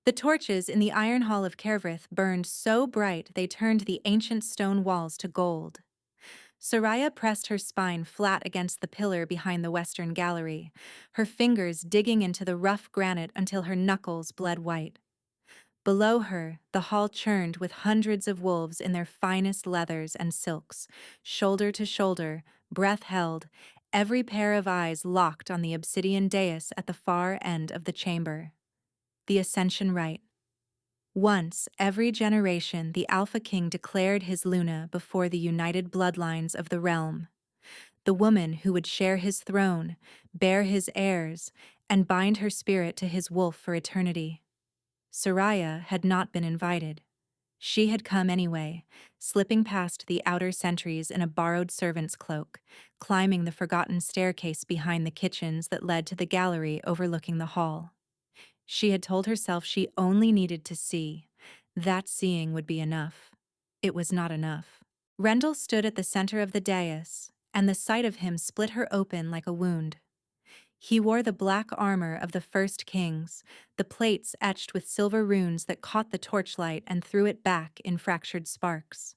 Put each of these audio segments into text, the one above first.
The torches in the iron hall of Kervrith burned so bright they turned the ancient stone walls to gold. Soraya pressed her spine flat against the pillar behind the western gallery, her fingers digging into the rough granite until her knuckles bled white. Below her, the hall churned with hundreds of wolves in their finest leathers and silks, shoulder to shoulder, breath held, every pair of eyes locked on the obsidian dais at the far end of the chamber. The Ascension Rite. Once, every generation, the Alpha King declared his Luna before the united bloodlines of the realm. The woman who would share his throne, bear his heirs, and bind her spirit to his wolf for eternity. Soraya had not been invited. She had come anyway, slipping past the outer sentries in a borrowed servant's cloak, climbing the forgotten staircase behind the kitchens that led to the gallery overlooking the hall. She had told herself she only needed to see. That seeing would be enough. It was not enough. Rendell stood at the center of the dais, and the sight of him split her open like a wound. He wore the black armor of the first kings, the plates etched with silver runes that caught the torchlight and threw it back in fractured sparks.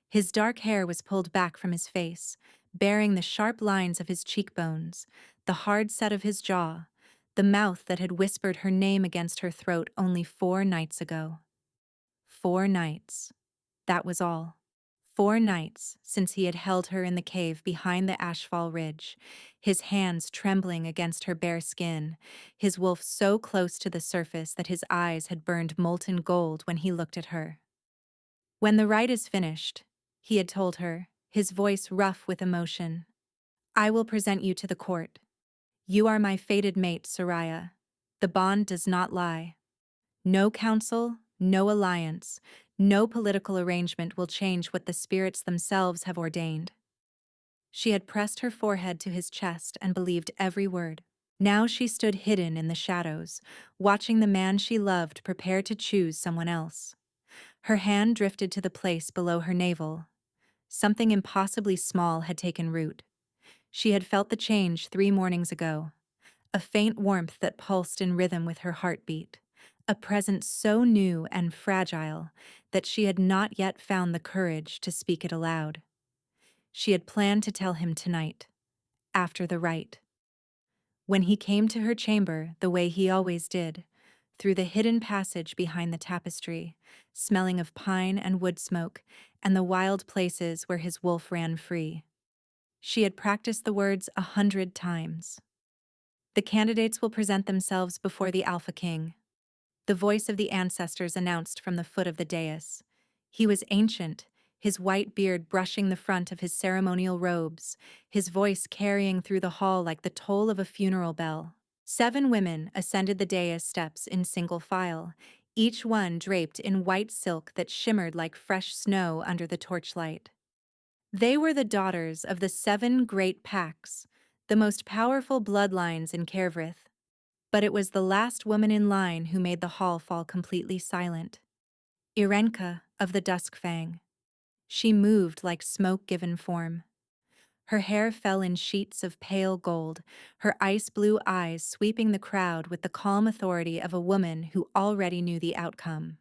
His dark hair was pulled back from his face, bearing the sharp lines of his cheekbones, the hard set of his jaw, the mouth that had whispered her name against her throat only 4 nights ago. 4 nights. That was all. 4 nights since he had held her in the cave behind the Ashfall Ridge, his hands trembling against her bare skin, his wolf so close to the surface that his eyes had burned molten gold when he looked at her. "When the rite is finished," he had told her, his voice rough with emotion, "I will present you to the court. You are my fated mate, Soraya. The bond does not lie. No council, no alliance, no political arrangement will change what the spirits themselves have ordained." She had pressed her forehead to his chest and believed every word. Now she stood hidden in the shadows, watching the man she loved prepare to choose someone else. Her hand drifted to the place below her navel. Something impossibly small had taken root. She had felt the change 3 mornings ago. A faint warmth that pulsed in rhythm with her heartbeat. A presence so new and fragile that she had not yet found the courage to speak it aloud. She had planned to tell him tonight, after the rite. When he came to her chamber the way he always did, through the hidden passage behind the tapestry, smelling of pine and wood smoke, and the wild places where his wolf ran free. She had practiced the words 100 times. "The candidates will present themselves before the Alpha King," the voice of the ancestors announced from the foot of the dais. He was ancient, his white beard brushing the front of his ceremonial robes, his voice carrying through the hall like the toll of a funeral bell. 7 women ascended the dais steps in single file, each one draped in white silk that shimmered like fresh snow under the torchlight. They were the daughters of the 7 great packs, the most powerful bloodlines in Kervrith. But it was the last woman in line who made the hall fall completely silent. Irenka of the Duskfang. She moved like smoke given form. Her hair fell in sheets of pale gold, her ice-blue eyes sweeping the crowd with the calm authority of a woman who already knew the outcome.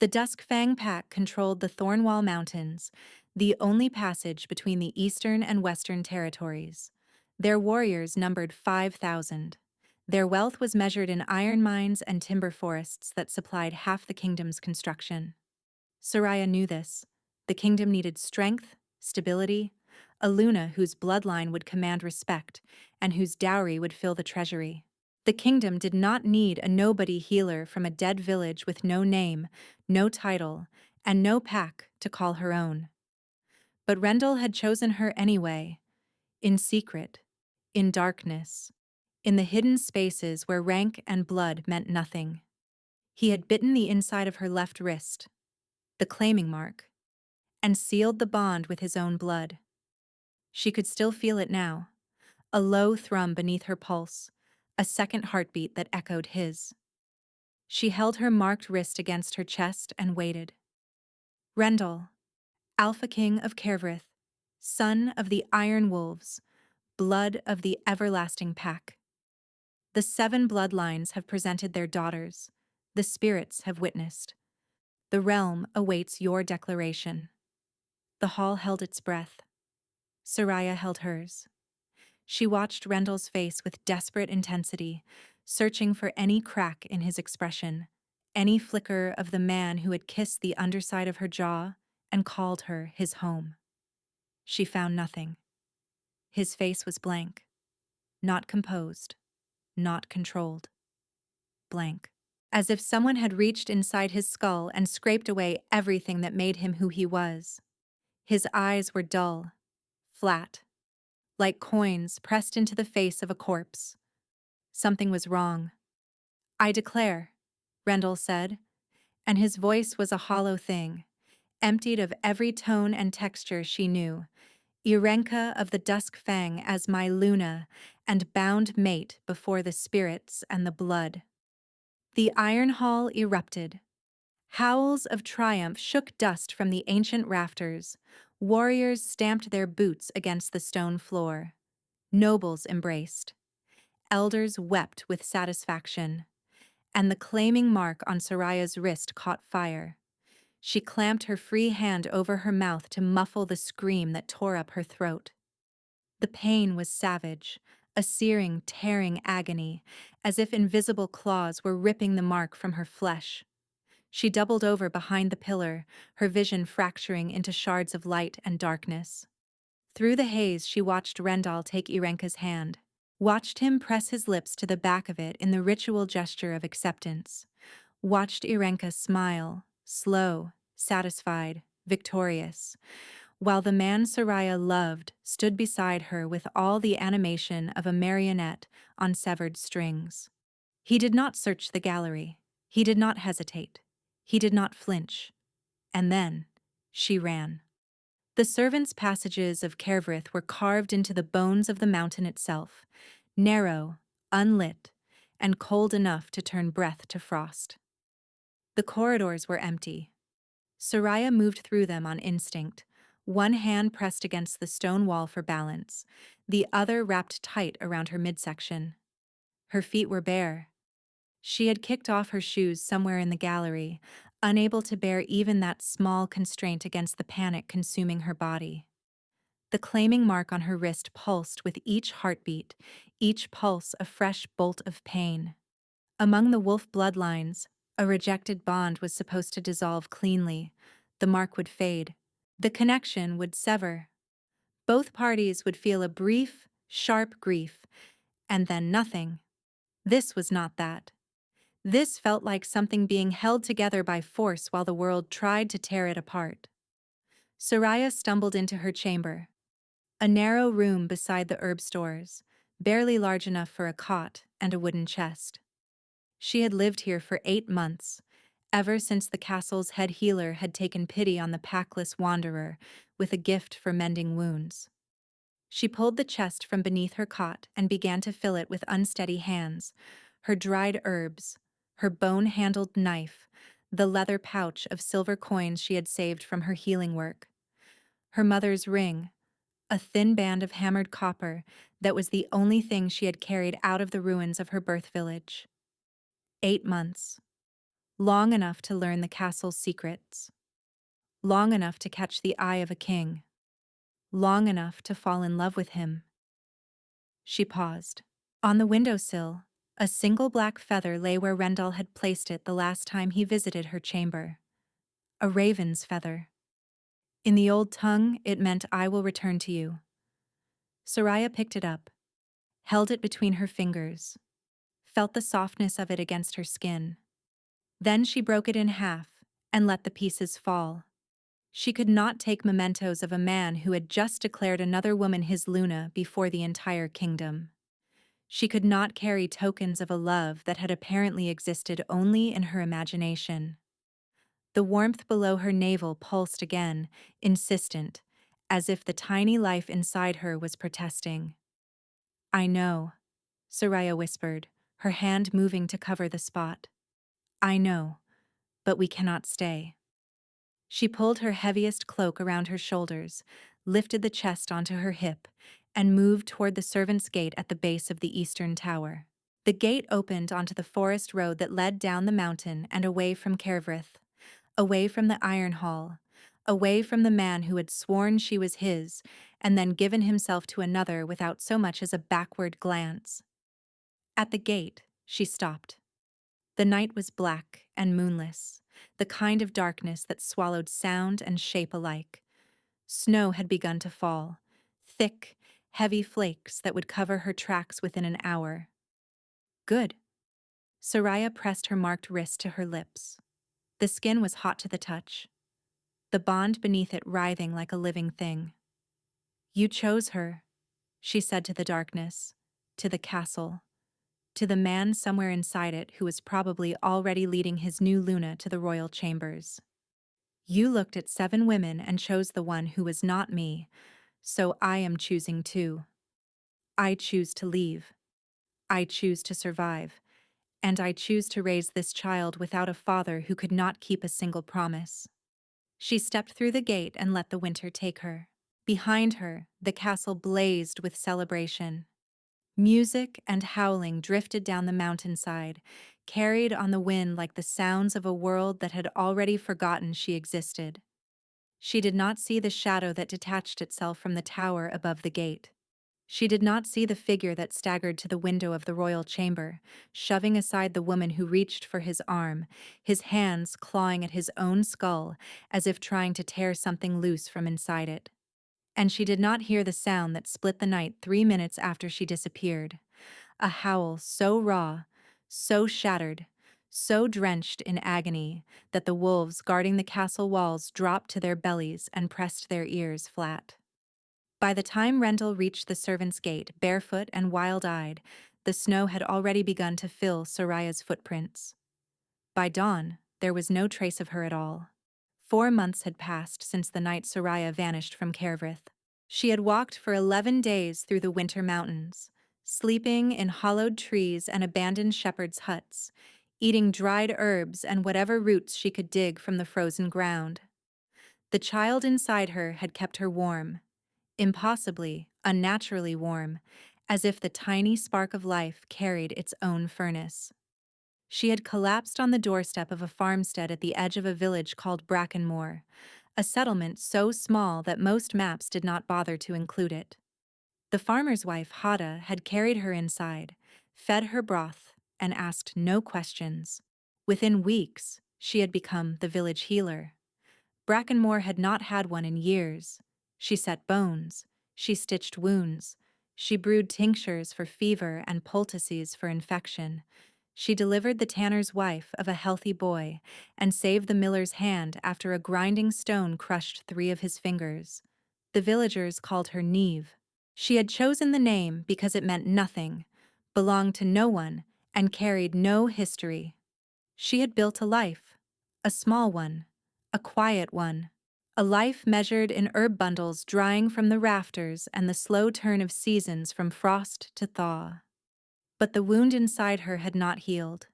The Duskfang pack controlled the Thornwall Mountains, the only passage between the eastern and western territories. Their warriors numbered 5,000. Their wealth was measured in iron mines and timber forests that supplied half the kingdom's construction. Soraya knew this. The kingdom needed strength, stability, a Luna whose bloodline would command respect and whose dowry would fill the treasury. The kingdom did not need a nobody healer from a dead village with no name, no title, and no pack to call her own. But Rendell had chosen her anyway, in secret, in darkness, in the hidden spaces where rank and blood meant nothing. He had bitten the inside of her left wrist, the claiming mark, and sealed the bond with his own blood. She could still feel it now, a low thrum beneath her pulse, a second heartbeat that echoed his. She held her marked wrist against her chest and waited. Rendell, Alpha King of Kervrith, son of the Iron Wolves, blood of the everlasting pack. The 7 bloodlines have presented their daughters, The spirits have witnessed. The realm awaits your declaration." The hall held its breath. Soraya held hers. She watched Rendell's face with desperate intensity, searching for any crack in his expression, any flicker of the man who had kissed the underside of her jaw and called her his home. She found nothing. His face was blank, not composed, not controlled. Blank. As if someone had reached inside his skull and scraped away everything that made him who he was. His eyes were dull, flat, like coins pressed into the face of a corpse. Something was wrong. "I declare," Rendell said, and his voice was a hollow thing, emptied of every tone and texture she knew. "Irenka of the Dusk Fang as my Luna and bound mate before the spirits and the blood." The iron hall erupted. Howls of triumph shook dust from the ancient rafters. Warriors stamped their boots against the stone floor. Nobles embraced. Elders wept with satisfaction. And the claiming mark on Soraya's wrist caught fire. She clamped her free hand over her mouth to muffle the scream that tore up her throat. The pain was savage, a searing, tearing agony, as if invisible claws were ripping the mark from her flesh. She doubled over behind the pillar, her vision fracturing into shards of light and darkness. Through the haze, she watched Rendell take Irenka's hand, watched him press his lips to the back of it in the ritual gesture of acceptance, watched Irenka smile, slow, satisfied, victorious, while the man Soraya loved stood beside her with all the animation of a marionette on severed strings. He did not search the gallery. He did not hesitate. He did not flinch. And then, she ran. The servants' passages of Kervrith were carved into the bones of the mountain itself, narrow, unlit, and cold enough to turn breath to frost. The corridors were empty. Soraya moved through them on instinct, one hand pressed against the stone wall for balance, the other wrapped tight around her midsection. Her feet were bare. She had kicked off her shoes somewhere in the gallery, unable to bear even that small constraint against the panic consuming her body. The claiming mark on her wrist pulsed with each heartbeat, each pulse a fresh bolt of pain. Among the wolf bloodlines, a rejected bond was supposed to dissolve cleanly. The mark would fade. The connection would sever. Both parties would feel a brief, sharp grief, and then nothing. This was not that. This felt like something being held together by force while the world tried to tear it apart. Soraya stumbled into her chamber. A narrow room beside the herb stores, barely large enough for a cot and a wooden chest. She had lived here for 8 months, ever since the castle's head healer had taken pity on the packless wanderer with a gift for mending wounds. She pulled the chest from beneath her cot and began to fill it with unsteady hands, her dried herbs, her bone-handled knife, the leather pouch of silver coins she had saved from her healing work, her mother's ring, a thin band of hammered copper that was the only thing she had carried out of the ruins of her birth village. 8 months. Long enough to learn the castle's secrets. Long enough to catch the eye of a king. Long enough to fall in love with him. She paused. On the windowsill, a single black feather lay where Rendell had placed it the last time he visited her chamber. A raven's feather. In the old tongue, it meant "I will return to you." Soraya picked it up, held it between her fingers, felt the softness of it against her skin. Then she broke it in half and let the pieces fall. She could not take mementos of a man who had just declared another woman his Luna before the entire kingdom. She could not carry tokens of a love that had apparently existed only in her imagination. The warmth below her navel pulsed again, insistent, as if the tiny life inside her was protesting. "I know," Soraya whispered, her hand moving to cover the spot. "I know, but we cannot stay." She pulled her heaviest cloak around her shoulders, lifted the chest onto her hip, and moved toward the servants' gate at the base of the eastern tower. The gate opened onto the forest road that led down the mountain and away from Kervrith, away from the Iron Hall, away from the man who had sworn she was his and then given himself to another without so much as a backward glance. At the gate, she stopped. The night was black and moonless, the kind of darkness that swallowed sound and shape alike. Snow had begun to fall, thick, heavy flakes that would cover her tracks within an hour. Good. Soraya pressed her marked wrist to her lips. The skin was hot to the touch, the bond beneath it writhing like a living thing. You chose her, she said to the darkness, to the castle, to the man somewhere inside it who was probably already leading his new Luna to the royal chambers. You looked at 7 women and chose the one who was not me, so I am choosing too. I choose to leave. I choose to survive. And I choose to raise this child without a father who could not keep a single promise. She stepped through the gate and let the winter take her. Behind her, the castle blazed with celebration. Music and howling drifted down the mountainside, carried on the wind like the sounds of a world that had already forgotten she existed. She did not see the shadow that detached itself from the tower above the gate. She did not see the figure that staggered to the window of the royal chamber, shoving aside the woman who reached for his arm, his hands clawing at his own skull as if trying to tear something loose from inside it. And she did not hear the sound that split the night 3 minutes after she disappeared, a howl so raw, so shattered, so drenched in agony that the wolves guarding the castle walls dropped to their bellies and pressed their ears flat. By the time Rendell reached the servants' gate, barefoot and wild-eyed, the snow had already begun to fill Soraya's footprints. By dawn, there was no trace of her at all. 4 months had passed since the night Soraya vanished from Kervrith. She had walked for 11 days through the winter mountains, sleeping in hollowed trees and abandoned shepherds' huts, eating dried herbs and whatever roots she could dig from the frozen ground. The child inside her had kept her warm, impossibly, unnaturally warm, as if the tiny spark of life carried its own furnace. She had collapsed on the doorstep of a farmstead at the edge of a village called Brackenmoor, a settlement so small that most maps did not bother to include it. The farmer's wife, Hada, had carried her inside, fed her broth, and asked no questions. Within weeks, she had become the village healer. Brackenmoor had not had one in years. She set bones, she stitched wounds, she brewed tinctures for fever and poultices for infection. She delivered the tanner's wife of a healthy boy and saved the miller's hand after a grinding stone crushed 3 of his fingers. The villagers called her Neve. She had chosen the name because it meant nothing, belonged to no one, and carried no history. She had built a life, a small one, a quiet one, a life measured in herb bundles drying from the rafters and the slow turn of seasons from frost to thaw. But the wound inside her had not healed.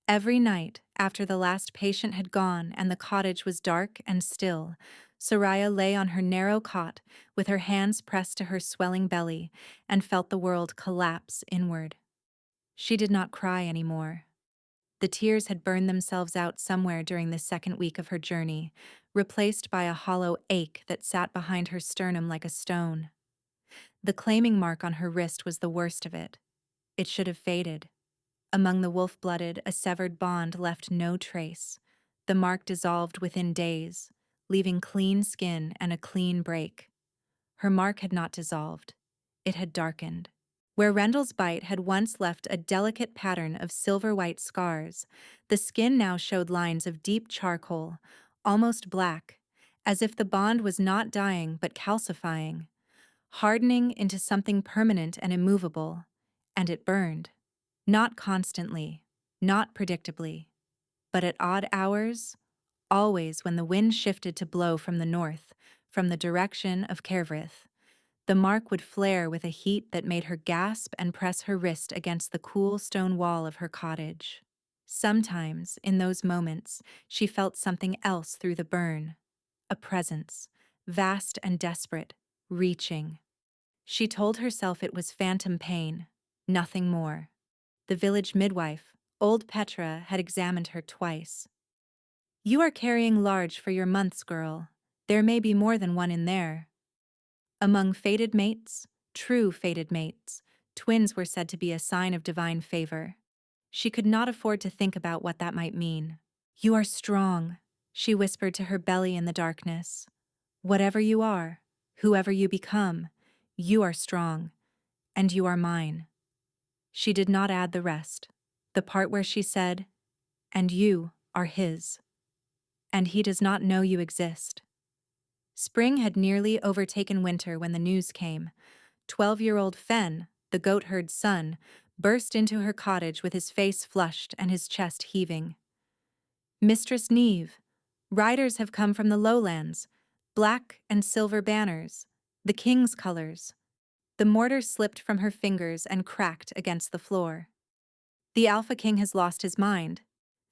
Every night, after the last patient had gone and the cottage was dark and still, Soraya lay on her narrow cot with her hands pressed to her swelling belly and felt the world collapse inward. She did not cry anymore. The tears had burned themselves out somewhere during the 2nd week of her journey, replaced by a hollow ache that sat behind her sternum like a stone. The claiming mark on her wrist was the worst of it. It should have faded. Among the wolf-blooded, a severed bond left no trace. The mark dissolved within days, leaving clean skin and a clean break. Her mark had not dissolved. It had darkened. Where Rendell's bite had once left a delicate pattern of silver-white scars, the skin now showed lines of deep charcoal, almost black, as if the bond was not dying but calcifying, hardening into something permanent and immovable, and it burned. Not constantly, not predictably, but at odd hours, always when the wind shifted to blow from the north, from the direction of Kervrith. The mark would flare with a heat that made her gasp and press her wrist against the cool stone wall of her cottage. Sometimes, in those moments, she felt something else through the burn, a presence, vast and desperate, reaching. She told herself it was phantom pain, nothing more. the village midwife, old Petra, had examined her twice. "You are carrying large for your months, girl. There may be more than one in there." Among fated mates, true fated mates, twins were said to be a sign of divine favor. She could not afford to think about what that might mean. "You are strong," she whispered to her belly in the darkness. "Whatever you are, whoever you become, you are strong, and you are mine." She did not add the rest, the part where she said, "And you are his. And he does not know you exist." Spring had nearly overtaken winter when the news came. 12-year-old Fen, the goatherd's son, burst into her cottage with his face flushed and his chest heaving. "Mistress Neve, riders have come from the lowlands, black and silver banners, the king's colors." The mortar slipped from her fingers and cracked against the floor. "The Alpha King has lost his mind,"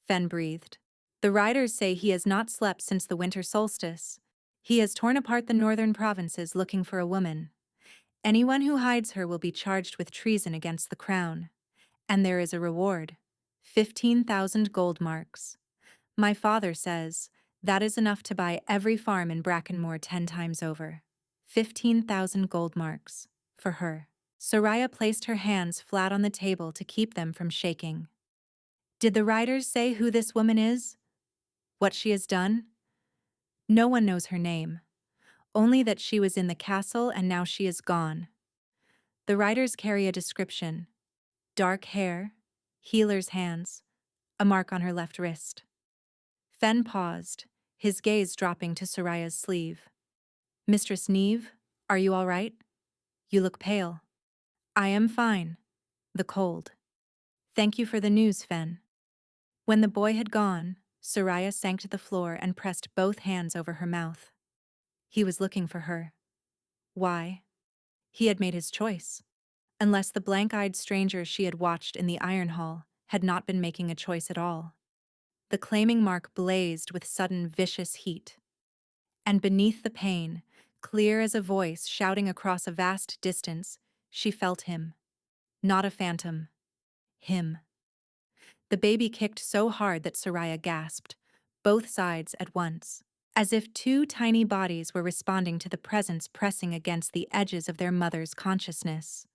Fen breathed. "The riders say he has not slept since the winter solstice. He has torn apart the northern provinces looking for a woman. Anyone who hides her will be charged with treason against the crown. And there is a reward: 15,000 gold marks. My father says that is enough to buy every farm in Brackenmoor 10 times over. 15,000 gold marks. For her." Soraya placed her hands flat on the table to keep them from shaking. "Did the riders say who this woman is? What she has done?" "No one knows her name. Only that she was in the castle and now she is gone. The riders carry a description: dark hair, healer's hands, a mark on her left wrist." Fen paused, his gaze dropping to Soraya's sleeve. "Mistress Neve, are you all right? You look pale." "I am fine. The cold." "Thank you for the news, Fen." When the boy had gone, Soraya sank to the floor and pressed both hands over her mouth. He was looking for her. Why? He had made his choice. Unless the blank-eyed stranger she had watched in the iron hall had not been making a choice at all. The claiming mark blazed with sudden vicious heat. And beneath the pain, clear as a voice shouting across a vast distance, she felt him. Not a phantom. Him. The baby kicked so hard that Soraya gasped, both sides at once, as if two tiny bodies were responding to the presence pressing against the edges of their mother's consciousness.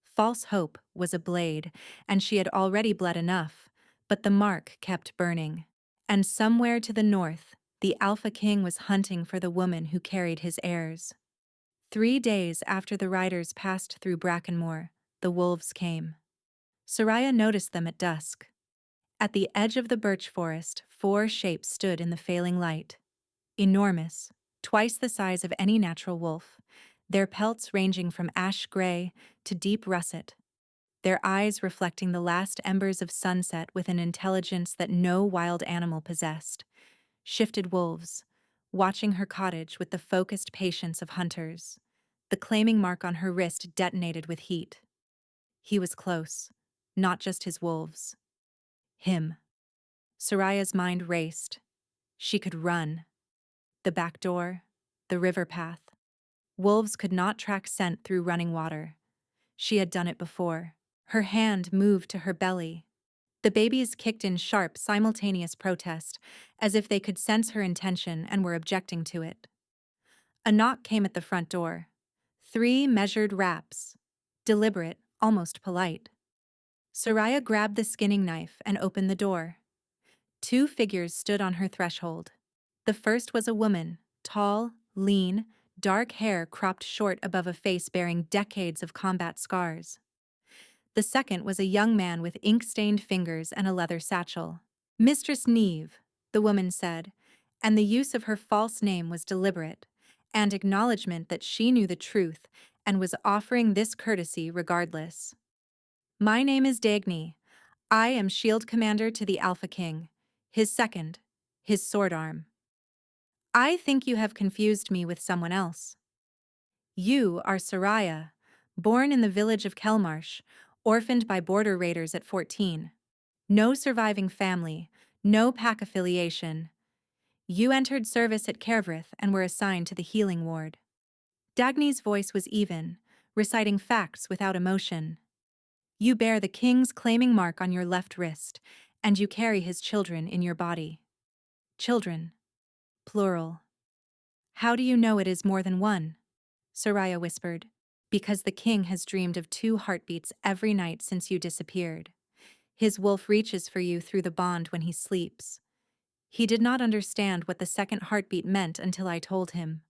False hope was a blade, and she had already bled enough, but the mark kept burning. And somewhere to the north, the Alpha King was hunting for the woman who carried his heirs. 3 days after the riders passed through Brackenmoor, the wolves came. Soraya noticed them at dusk. At the edge of the birch forest, 4 shapes stood in the failing light. Enormous, twice the size of any natural wolf, their pelts ranging from ash gray to deep russet, their eyes reflecting the last embers of sunset with an intelligence that no wild animal possessed. Shifted wolves, watching her cottage with the focused patience of hunters. The claiming mark on her wrist detonated with heat. He was close, not just his wolves. Him. Soraya's mind raced. She could run. The back door, the river path. Wolves could not track scent through running water. She had done it before. Her hand moved to her belly. The babies kicked in sharp, simultaneous protest, as if they could sense her intention and were objecting to it. A knock came at the front door. 3 measured raps. Deliberate, almost polite. Soraya grabbed the skinning knife and opened the door. 2 figures stood on her threshold. The first was a woman, tall, lean, dark hair cropped short above a face bearing decades of combat scars. The second was a young man with ink-stained fingers and a leather satchel. "Mistress Neve," the woman said, and the use of her false name was deliberate, and acknowledgement that she knew the truth and was offering this courtesy regardless. "My name is Dagny. I am Shield Commander to the Alpha King, his second, his sword arm. I think you have confused me with someone else. You are Soraya, born in the village of Kelmarsh, orphaned by border raiders at 14. No surviving family, no pack affiliation. You entered service at Kervrith and were assigned to the healing ward." Dagny's voice was even, reciting facts without emotion. You bear the king's claiming mark on your left wrist, and you carry his children in your body. Children. Plural. How do you know it is more than one? Soraya whispered. Because the king has dreamed of 2 heartbeats every night since you disappeared. His wolf reaches for you through the bond when he sleeps. He did not understand what the second heartbeat meant until I told him.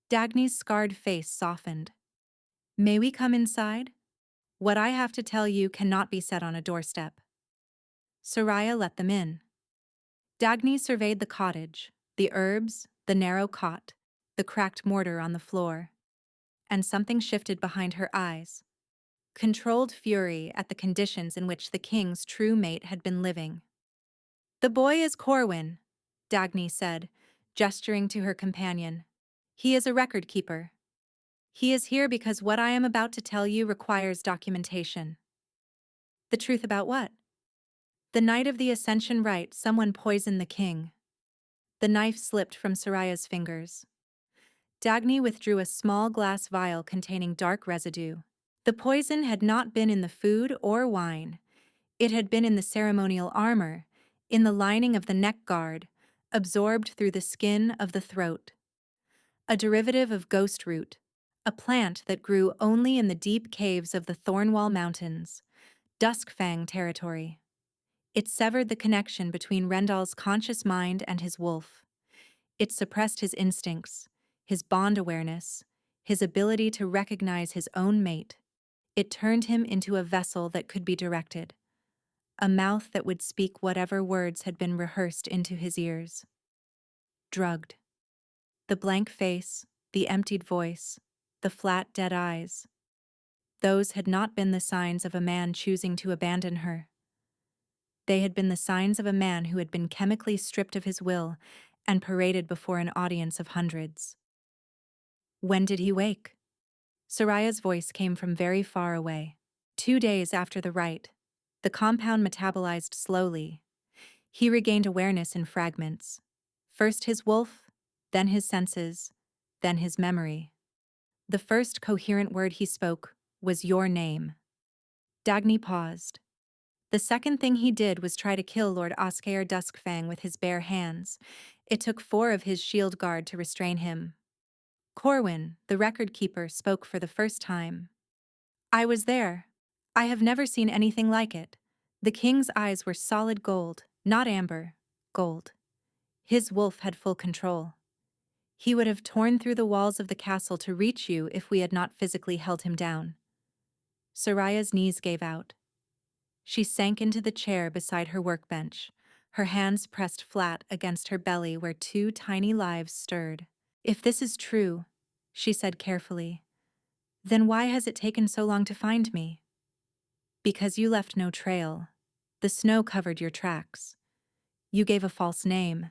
Dagny's scarred face softened. May we come inside? What I have to tell you cannot be said on a doorstep. Soraya let them in. Dagny surveyed the cottage, the herbs, the narrow cot, the cracked mortar on the floor. And something shifted behind her eyes. Controlled fury at the conditions in which the king's true mate had been living. The boy is Corwin, Dagny said, gesturing to her companion. He is a record keeper. He is here because what I am about to tell you requires documentation. The truth about what? The night of the Ascension Rite, someone poisoned the king. The knife slipped from Soraya's fingers. Dagny withdrew a small glass vial containing dark residue. The poison had not been in the food or wine. It had been in the ceremonial armor, in the lining of the neck guard, absorbed through the skin of the throat. A derivative of ghost root, a plant that grew only in the deep caves of the Thornwall Mountains, Duskfang territory. It severed the connection between Rendal's conscious mind and his wolf. It suppressed his instincts, his bond awareness, his ability to recognize his own mate. It turned him into a vessel that could be directed, a mouth that would speak whatever words had been rehearsed into his ears. Drugged. The blank face, the emptied voice, the flat, dead eyes. Those had not been the signs of a man choosing to abandon her. They had been the signs of a man who had been chemically stripped of his will and paraded before an audience of hundreds. When did he wake? Soraya's voice came from very far away. 2 days after the rite, the compound metabolized slowly. He regained awareness in fragments. First his wolf, then his senses, then his memory. The first coherent word he spoke was your name. Dagny paused. The second thing he did was try to kill Lord Oscair Duskfang with his bare hands. It took 4 of his shield guard to restrain him. Corwin, the record keeper, spoke for the first time. I was there. I have never seen anything like it. The king's eyes were solid gold, not amber, gold. His wolf had full control. He would have torn through the walls of the castle to reach you if we had not physically held him down. Soraya's knees gave out. She sank into the chair beside her workbench, her hands pressed flat against her belly where 2 tiny lives stirred. If this is true, she said carefully, then why has it taken so long to find me? Because you left no trail. The snow covered your tracks. You gave a false name.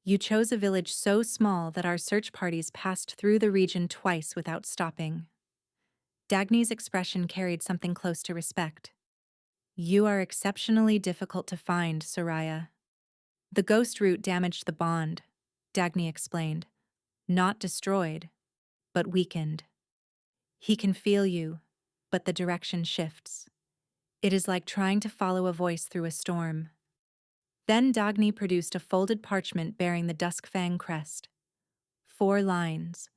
You chose a village so small that our search parties passed through the region twice without stopping. Dagny's expression carried something close to respect. You are exceptionally difficult to find, Soraya. The ghost root damaged the bond, Dagny explained. Not destroyed, but weakened. He can feel you, but the direction shifts. It is like trying to follow a voice through a storm. Then Dagny produced a folded parchment bearing the Duskfang crest. 4 lines.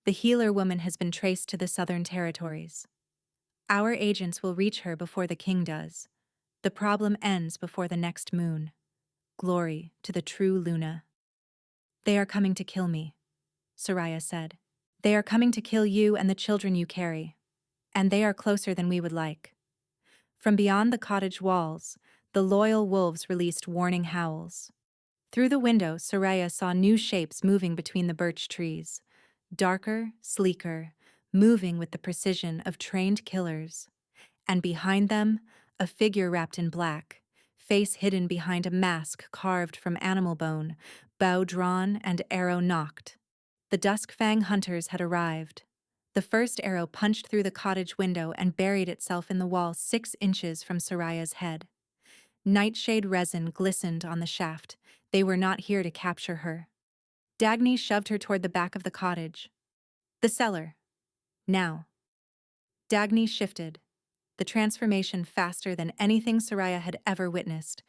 The healer woman has been traced to the southern territories. Our agents will reach her before the king does. The problem ends before the next moon. Glory to the true Luna. They are coming to kill me, Soraya said. They are coming to kill you and the children you carry. And they are closer than we would like. From beyond the cottage walls, the loyal wolves released warning howls. Through the window, Soraya saw new shapes moving between the birch trees. Darker, sleeker, moving with the precision of trained killers. And behind them, a figure wrapped in black, face hidden behind a mask carved from animal bone, bow drawn and arrow nocked. The Duskfang hunters had arrived. The first arrow punched through the cottage window and buried itself in the wall 6 inches from Soraya's head. Nightshade resin glistened on the shaft. They were not here to capture her. Dagny shoved her toward the back of the cottage. The cellar. Now. Dagny shifted. the transformation faster than anything Soraya had ever witnessed,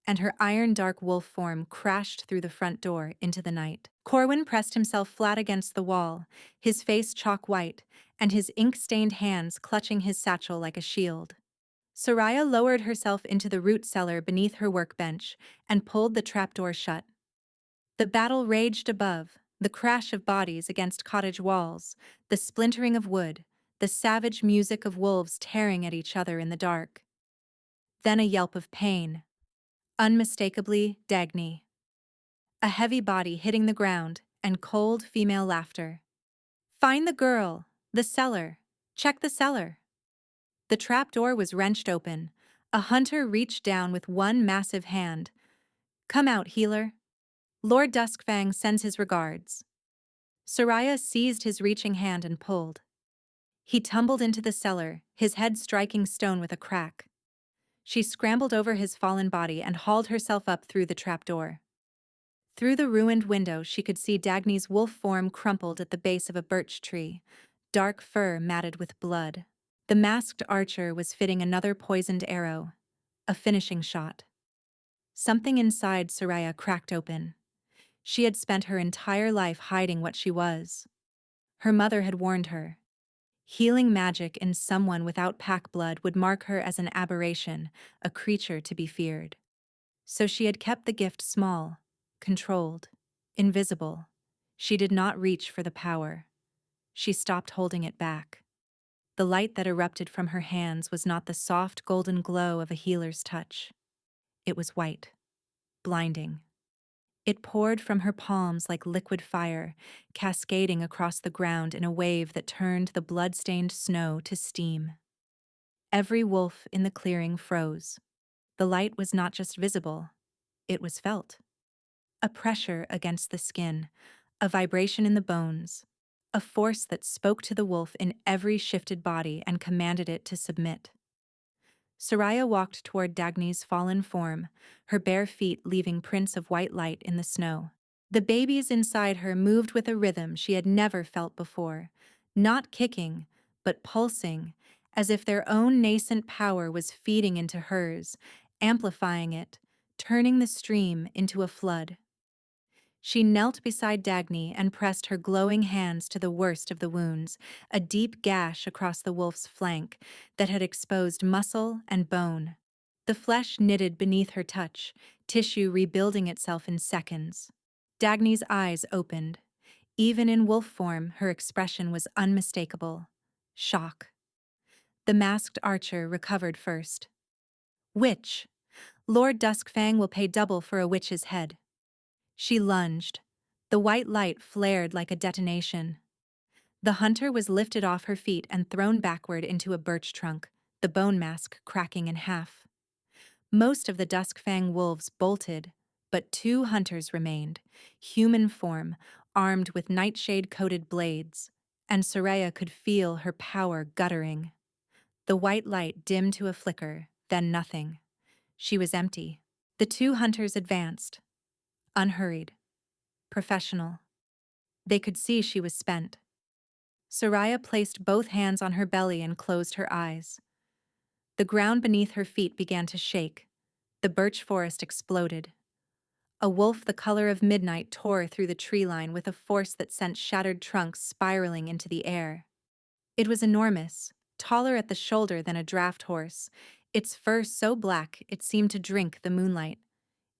and her iron-dark wolf form crashed through the front door into the night. Corwin pressed himself flat against the wall, his face chalk-white, and his ink-stained hands clutching his satchel like a shield. Soraya lowered herself into the root cellar beneath her workbench and pulled the trapdoor shut. The battle raged above, the crash of bodies against cottage walls, the splintering of wood, the savage music of wolves tearing at each other in the dark. Then a yelp of pain. Unmistakably, Dagny. A heavy body hitting the ground, and cold female laughter. "Find the girl! The cellar! Check the cellar!" The trapdoor was wrenched open. A hunter reached down with one massive hand. "Come out, healer. Lord Duskfang sends his regards." Soraya seized his reaching hand and pulled. He tumbled into the cellar, his head striking stone with a crack. She scrambled over his fallen body and hauled herself up through the trapdoor. Through the ruined window, she could see Dagny's wolf form crumpled at the base of a birch tree, dark fur matted with blood. The masked archer was fitting another poisoned arrow, a finishing shot. Something inside Soraya cracked open. She had spent her entire life hiding what she was. Her mother had warned her. Healing magic in someone without pack blood would mark her as an aberration, a creature to be feared. So she had kept the gift small, controlled, invisible. She did not reach for the power. She stopped holding it back. The light that erupted from her hands was not the soft golden glow of a healer's touch. It was white, blinding. It poured from her palms like liquid fire, cascading across the ground in a wave that turned the blood-stained snow to steam. Every wolf in the clearing froze. The light was not just visible, it was felt. A pressure against the skin, a vibration in the bones, a force that spoke to the wolf in every shifted body and commanded it to submit. Soraya walked toward Dagny's fallen form, her bare feet leaving prints of white light in the snow. The babies inside her moved with a rhythm she had never felt before, not kicking, but pulsing, as if their own nascent power was feeding into hers, amplifying it, turning the stream into a flood. She knelt beside Dagny and pressed her glowing hands to the worst of the wounds, a deep gash across the wolf's flank that had exposed muscle and bone. The flesh knitted beneath her touch, tissue rebuilding itself in seconds. Dagny's eyes opened. Even in wolf form, her expression was unmistakable. Shock. The masked archer recovered first. "Witch! Lord Duskfang will pay double for a witch's head." She lunged. The white light flared like a detonation. The hunter was lifted off her feet and thrown backward into a birch trunk, the bone mask cracking in half. Most of the Duskfang wolves bolted, but 2 hunters remained, human form, armed with nightshade-coated blades, and Soraya could feel her power guttering. The white light dimmed to a flicker, then nothing. She was empty. The 2 hunters advanced. Unhurried. Professional. They could see she was spent. Soraya placed both hands on her belly and closed her eyes. The ground beneath her feet began to shake. The birch forest exploded. A wolf the color of midnight tore through the tree line with a force that sent shattered trunks spiraling into the air. It was enormous, taller at the shoulder than a draft horse, its fur so black it seemed to drink the moonlight.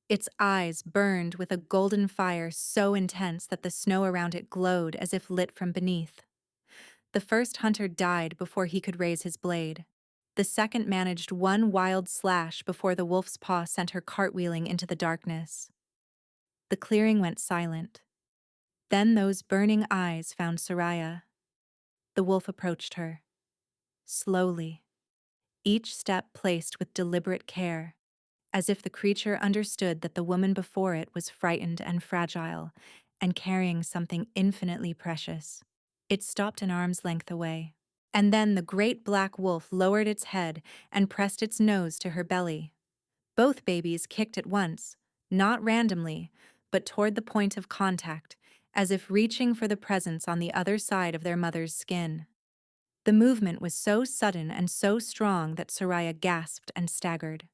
Its eyes burned with a golden fire so intense that the snow around it glowed as if lit from beneath. The first hunter died before he could raise his blade. The second managed one wild slash before the wolf's paw sent her cartwheeling into the darkness. The clearing went silent. Then those burning eyes found Soraya. The wolf approached her. Slowly. Each step placed with deliberate care, as if the creature understood that the woman before it was frightened and fragile, and carrying something infinitely precious. It stopped an arm's length away. And then the great black wolf lowered its head and pressed its nose to her belly. Both babies kicked at once, not randomly, but toward the point of contact, as if reaching for the presence on the other side of their mother's skin. The movement was so sudden and so strong that Soraya gasped and staggered.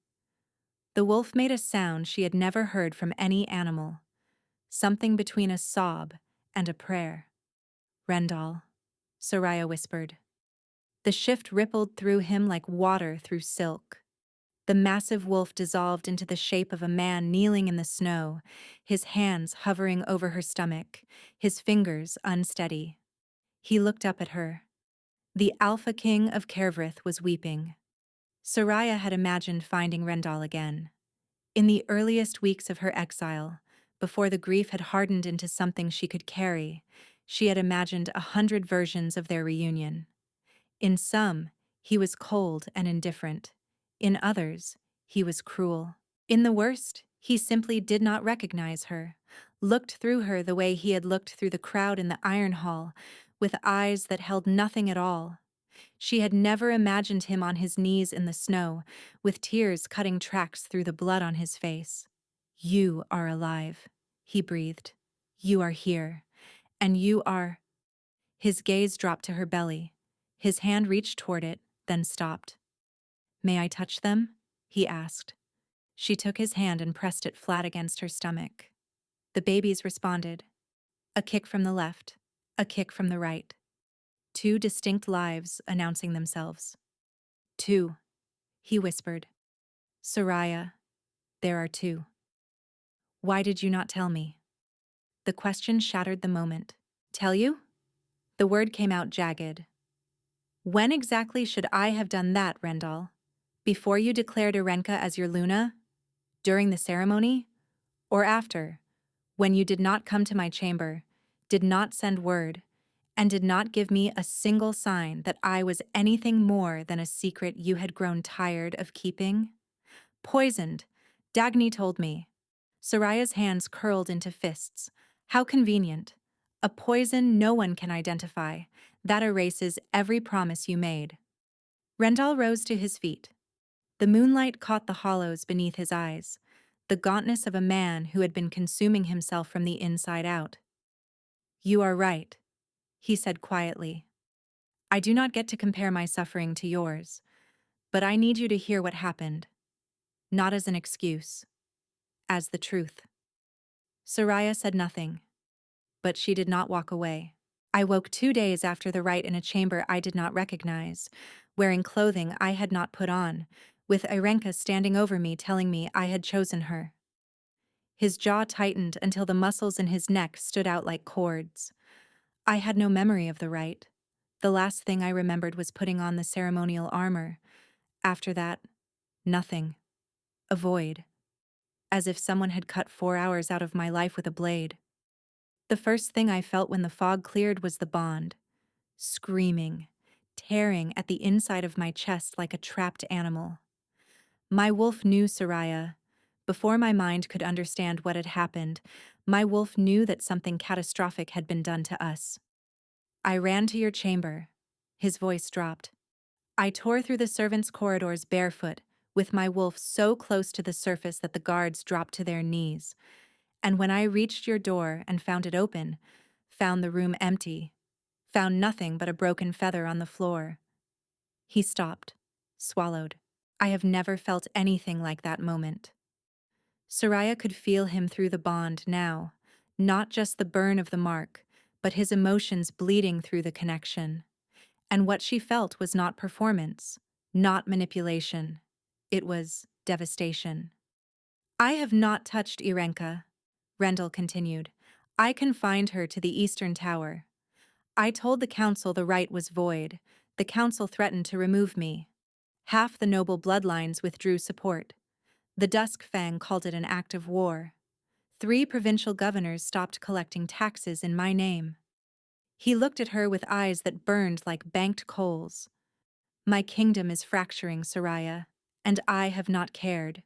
The wolf made a sound she had never heard from any animal, something between a sob and a prayer. "Rendal," Soraya whispered. The shift rippled through him like water through silk. The massive wolf dissolved into the shape of a man kneeling in the snow, his hands hovering over her stomach, his fingers unsteady. He looked up at her. The Alpha King of Kervrith was weeping. Soraya had imagined finding Rendal again. In the earliest weeks of her exile, before the grief had hardened into something she could carry, she had imagined 100 versions of their reunion. In some, he was cold and indifferent. In others, he was cruel. In the worst, he simply did not recognize her, looked through her the way he had looked through the crowd in the Iron Hall, with eyes that held nothing at all. She had never imagined him on his knees in the snow, with tears cutting tracks through the blood on his face. "You are alive," he breathed. "You are here. And you are—" His gaze dropped to her belly. His hand reached toward it, then stopped. "May I touch them?" he asked. She took his hand and pressed it flat against her stomach. The babies responded. A kick from the left, a kick from the right. Two distinct lives announcing themselves. "Two," he whispered. "Soraya, there are two. Why did you not tell me?" The question shattered the moment. "Tell you?" The word came out jagged. "When exactly should I have done that, Rendal? Before you declared Irenka as your Luna? During the ceremony? Or after, when you did not come to my chamber, did not send word, and did not give me a single sign that I was anything more than a secret you had grown tired of keeping? Poisoned, Dagny told me." Soraya's hands curled into fists. "How convenient. A poison no one can identify. That erases every promise you made." Rendal rose to his feet. The moonlight caught the hollows beneath his eyes, the gauntness of a man who had been consuming himself from the inside out. "You are right," he said quietly. "I do not get to compare my suffering to yours, but I need you to hear what happened. Not as an excuse, as the truth." Soraya said nothing, but she did not walk away. "I woke 2 days after the rite in a chamber I did not recognize, wearing clothing I had not put on, with Irenka standing over me telling me I had chosen her." His jaw tightened until the muscles in his neck stood out like cords. "I had no memory of the rite. The last thing I remembered was putting on the ceremonial armor. After that, nothing. A void. As if someone had cut 4 hours out of my life with a blade. The first thing I felt when the fog cleared was the bond. Screaming, tearing at the inside of my chest like a trapped animal. My wolf knew, Soraya. Before my mind could understand what had happened, my wolf knew that something catastrophic had been done to us. I ran to your chamber." His voice dropped. "I tore through the servants' corridors barefoot, with my wolf so close to the surface that the guards dropped to their knees. And when I reached your door and found it open, found the room empty, found nothing but a broken feather on the floor." He stopped, swallowed. "I have never felt anything like that moment." Soraya could feel him through the bond now, not just the burn of the mark, but his emotions bleeding through the connection. And what she felt was not performance, not manipulation. It was devastation. "I have not touched Irenka," Rendal continued. "I confined her to the Eastern Tower. I told the council the rite was void. The council threatened to remove me. Half the noble bloodlines withdrew support. The Dusk Fang called it an act of war. 3 provincial governors stopped collecting taxes in my name." He looked at her with eyes that burned like banked coals. "My kingdom is fracturing, Soraya, and I have not cared.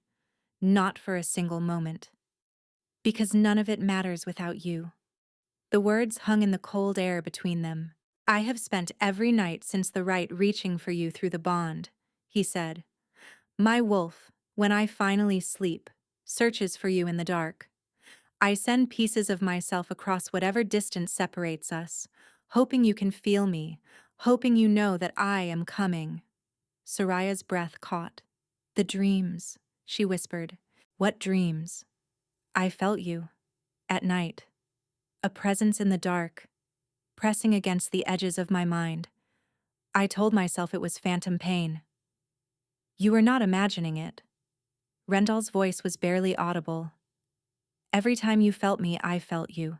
Not for a single moment. Because none of it matters without you." The words hung in the cold air between them. "I have spent every night since the rite reaching for you through the bond," he said. "My wolf, when I finally sleep, searches for you in the dark. I send pieces of myself across whatever distance separates us, hoping you can feel me, hoping you know that I am coming." Soraya's breath caught. "The dreams," she whispered. "What dreams?" "I felt you. At night. A presence in the dark, pressing against the edges of my mind. I told myself it was phantom pain." "You were not imagining it." Rendell's voice was barely audible. "Every time you felt me, I felt you.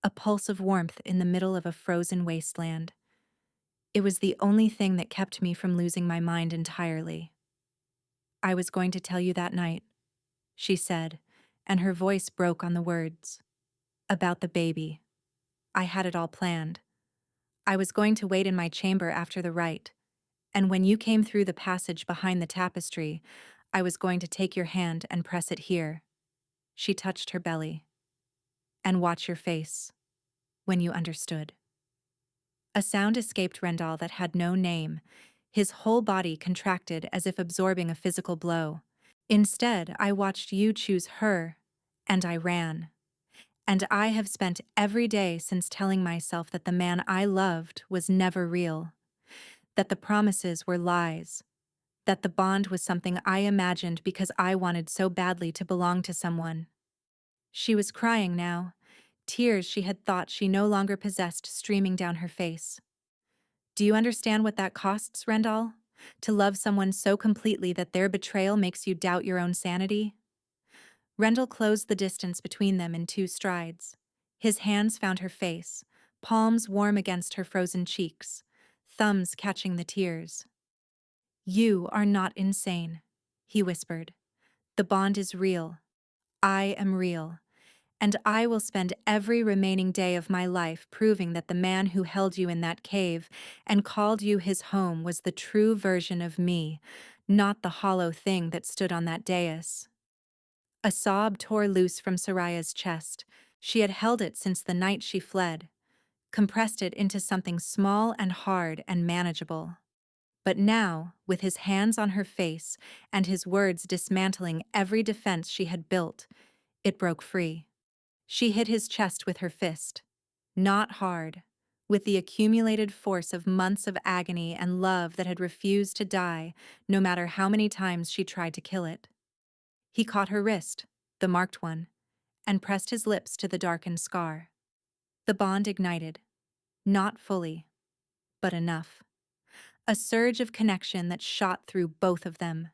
A pulse of warmth in the middle of a frozen wasteland. It was the only thing that kept me from losing my mind entirely." "I was going to tell you that night," she said, and her voice broke on the words. "About the baby. I had it all planned. I was going to wait in my chamber after the rite, and when you came through the passage behind the tapestry, I was going to take your hand and press it here." She touched her belly. "And watch your face. When you understood." A sound escaped Rendell that had no name. His whole body contracted as if absorbing a physical blow. "Instead, I watched you choose her, and I ran. And I have spent every day since telling myself that the man I loved was never real, that the promises were lies, that the bond was something I imagined because I wanted so badly to belong to someone." She was crying now, tears she had thought she no longer possessed streaming down her face. "Do you understand what that costs, Rendell? To love someone so completely that their betrayal makes you doubt your own sanity?" Rendell closed the distance between them in 2 strides. His hands found her face, palms warm against her frozen cheeks, thumbs catching the tears. "You are not insane," he whispered. "The bond is real. I am real. And I will spend every remaining day of my life proving that the man who held you in that cave and called you his home was the true version of me, not the hollow thing that stood on that dais." A sob tore loose from Soraya's chest. She had held it since the night she fled, compressed it into something small and hard and manageable. But now, with his hands on her face and his words dismantling every defense she had built, it broke free. She hit his chest with her fist. Not hard, with the accumulated force of months of agony and love that had refused to die, no matter how many times she tried to kill it. He caught her wrist, the marked one, and pressed his lips to the darkened scar. The bond ignited. Not fully, but enough. A surge of connection that shot through both of them.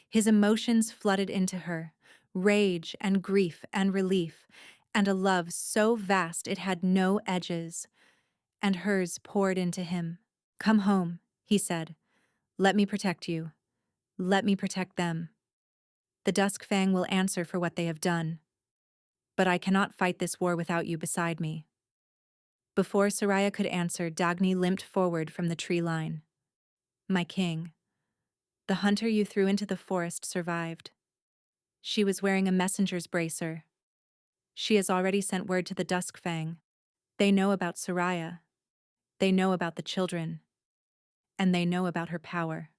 His emotions flooded into her, rage and grief and relief, and a love so vast it had no edges. And hers poured into him. "Come home," he said. "Let me protect you. Let me protect them. The Dusk Fang will answer for what they have done. But I cannot fight this war without you beside me." Before Soraya could answer, Dagny limped forward from the tree line. "My king. The hunter you threw into the forest survived. She was wearing a messenger's bracer. She has already sent word to the Dusk Fang. They know about Soraya. They know about the children. And they know about her power."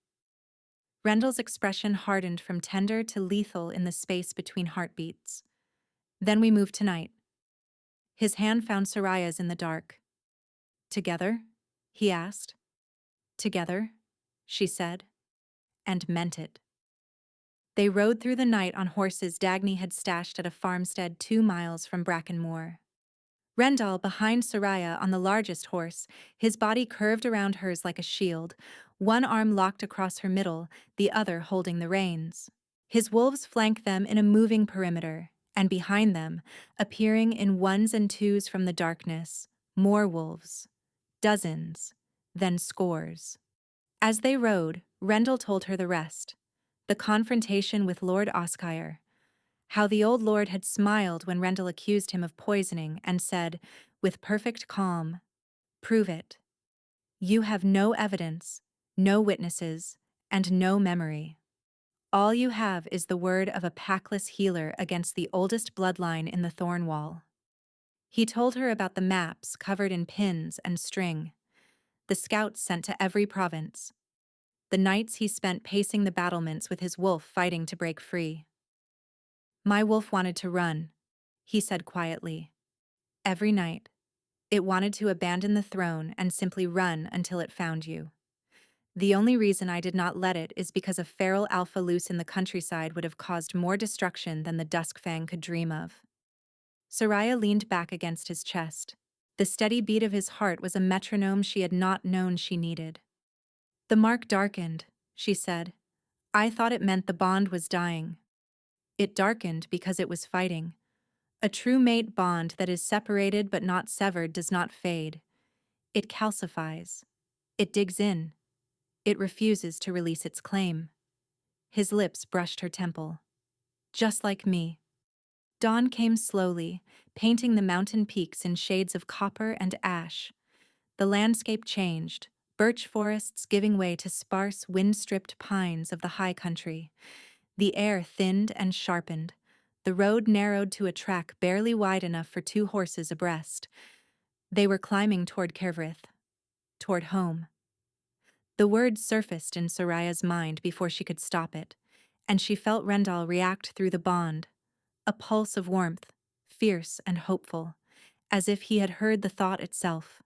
Rendell's expression hardened from tender to lethal in the space between heartbeats. "Then we move tonight." His hand found Soraya's in the dark. "Together?" he asked. "Together," she said, and meant it. They rode through the night on horses Dagny had stashed at a farmstead 2 miles from Brackenmoor. Rendell behind Soraya on the largest horse, his body curved around hers like a shield, one arm locked across her middle, the other holding the reins. His wolves flanked them in a moving perimeter, and behind them, appearing in ones and twos from the darkness, more wolves. Dozens, then scores. As they rode, Rendell told her the rest. The confrontation with Lord Oskar. How the old lord had smiled when Rendell accused him of poisoning and said, with perfect calm, "Prove it. You have no evidence, no witnesses, and no memory. All you have is the word of a packless healer against the oldest bloodline in the Thornwall." He told her about the maps covered in pins and string, the scouts sent to every province, the nights he spent pacing the battlements with his wolf fighting to break free. "My wolf wanted to run," he said quietly. "Every night, It wanted to abandon the throne and simply run until it found you. The only reason I did not let it is because a feral alpha loose in the countryside would have caused more destruction than the Duskfang could dream of. Soraya leaned back against his chest. The steady beat of his heart was a metronome she had not known she needed. The mark darkened, she said. I thought it meant the bond was dying. It darkened because it was fighting. A true mate bond that is separated but not severed does not fade. It calcifies. It digs in. It refuses to release its claim. His lips brushed her temple. Just like me. Dawn came slowly, painting the mountain peaks in shades of copper and ash. The landscape changed, birch forests giving way to sparse, wind-stripped pines of the high country. The air thinned and sharpened. The road narrowed to a track barely wide enough for 2 horses abreast. They were climbing toward Kervrith. Toward home. The word surfaced in Soraya's mind before she could stop it, and she felt Rendal react through the bond. A pulse of warmth, fierce and hopeful, as if he had heard the thought itself.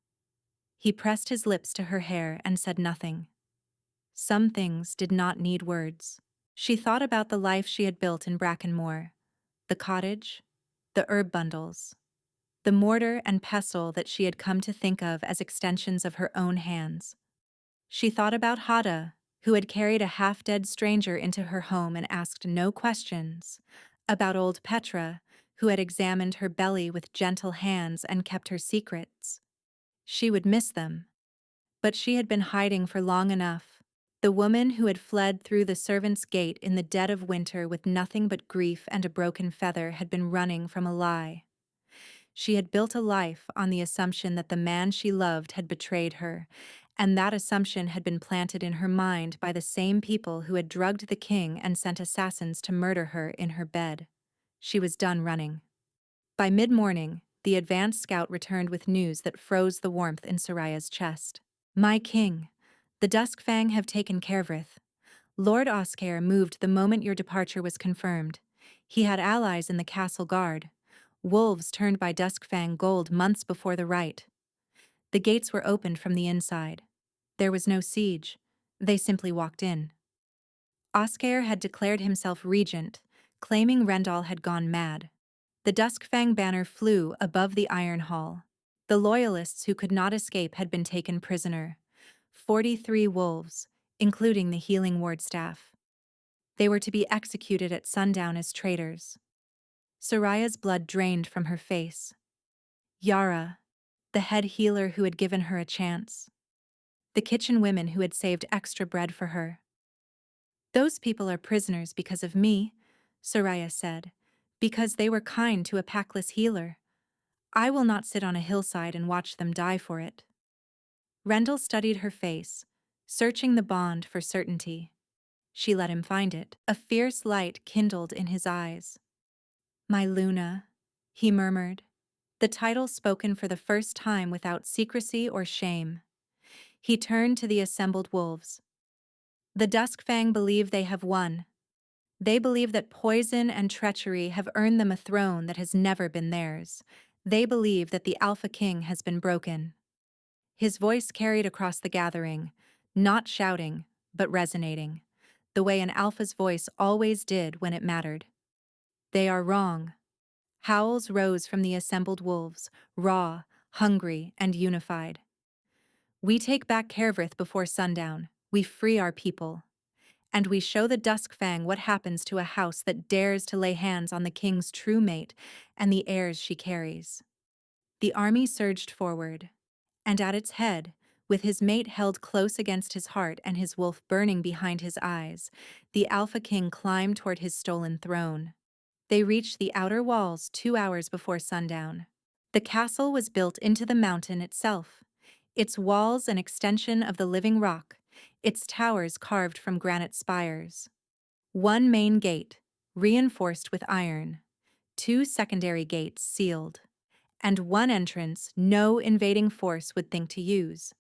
He pressed his lips to her hair and said nothing. Some things did not need words. She thought about the life she had built in Brackenmoor, the cottage, the herb bundles, the mortar and pestle that she had come to think of as extensions of her own hands. She thought about Hada, who had carried a half-dead stranger into her home and asked no questions, about old Petra, who had examined her belly with gentle hands and kept her secrets. She would miss them. But she had been hiding for long enough. The woman who had fled through the servants' gate in the dead of winter with nothing but grief and a broken feather had been running from a lie. She had built a life on the assumption that the man she loved had betrayed her, and that assumption had been planted in her mind by the same people who had drugged the king and sent assassins to murder her in her bed. She was done running. By mid-morning, the advance scout returned with news that froze the warmth in Soraya's chest. My king, the Duskfang have taken Kervrith. Lord Oscair moved the moment your departure was confirmed. He had allies in the castle guard. Wolves turned by Duskfang gold months before the rite. The gates were opened from the inside. There was no siege. They simply walked in. Oscair had declared himself regent, claiming Rendal had gone mad. The Duskfang banner flew above the Iron Hall. The loyalists who could not escape had been taken prisoner. 43 wolves, including the healing ward staff. They were to be executed at sundown as traitors. Soraya's blood drained from her face. Yara, the head healer who had given her a chance. The kitchen women who had saved extra bread for her. Those people are prisoners because of me, Soraya said, because they were kind to a packless healer. I will not sit on a hillside and watch them die for it. Rendal studied her face, searching the bond for certainty. She let him find it. A fierce light kindled in his eyes. My Luna, he murmured, the title spoken for the first time without secrecy or shame. He turned to the assembled wolves. The Duskfang believe they have won. They believe that poison and treachery have earned them a throne that has never been theirs. They believe that the Alpha King has been broken. His voice carried across the gathering, not shouting, but resonating, the way an Alpha's voice always did when it mattered. They are wrong. Howls rose from the assembled wolves, raw, hungry, and unified. We take back Kervrith before sundown. We free our people. And we show the Duskfang what happens to a house that dares to lay hands on the king's true mate and the heirs she carries. The army surged forward, and at its head, with his mate held close against his heart and his wolf burning behind his eyes, the Alpha King climbed toward his stolen throne. They reached the outer walls 2 hours before sundown. The castle was built into the mountain itself, its walls an extension of the living rock, its towers carved from granite spires. One main gate, reinforced with iron, 2 secondary gates sealed, and one entrance no invading force would think to use,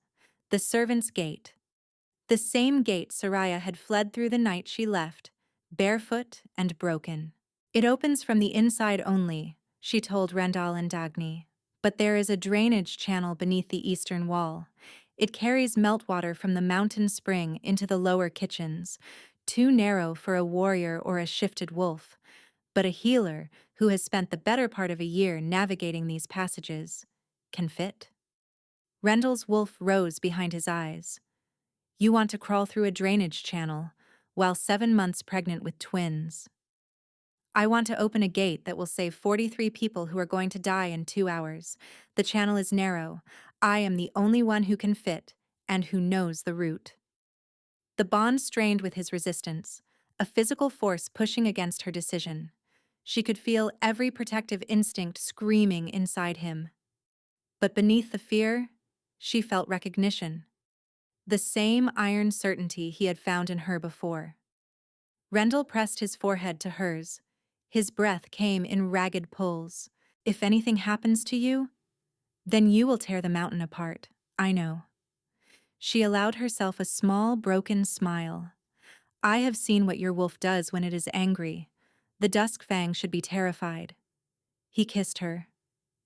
the servants' gate. The same gate Soraya had fled through the night she left, barefoot and broken. It opens from the inside only, she told Rendal and Dagny. But there is a drainage channel beneath the eastern wall. It carries meltwater from the mountain spring into the lower kitchens, too narrow for a warrior or a shifted wolf, but a healer who has spent the better part of a year navigating these passages can fit. Rendell's wolf rose behind his eyes. You want to crawl through a drainage channel, while 7 months pregnant with twins. I want to open a gate that will save 43 people who are going to die in 2 hours. The channel is narrow. I am the only one who can fit, and who knows the route. The bond strained with his resistance, a physical force pushing against her decision. She could feel every protective instinct screaming inside him. But beneath the fear, she felt recognition. The same iron certainty he had found in her before. Rendell pressed his forehead to hers. His breath came in ragged pulls. If anything happens to you, then you will tear the mountain apart, I know. She allowed herself a small, broken smile. I have seen what your wolf does when it is angry. The Duskfang should be terrified. He kissed her.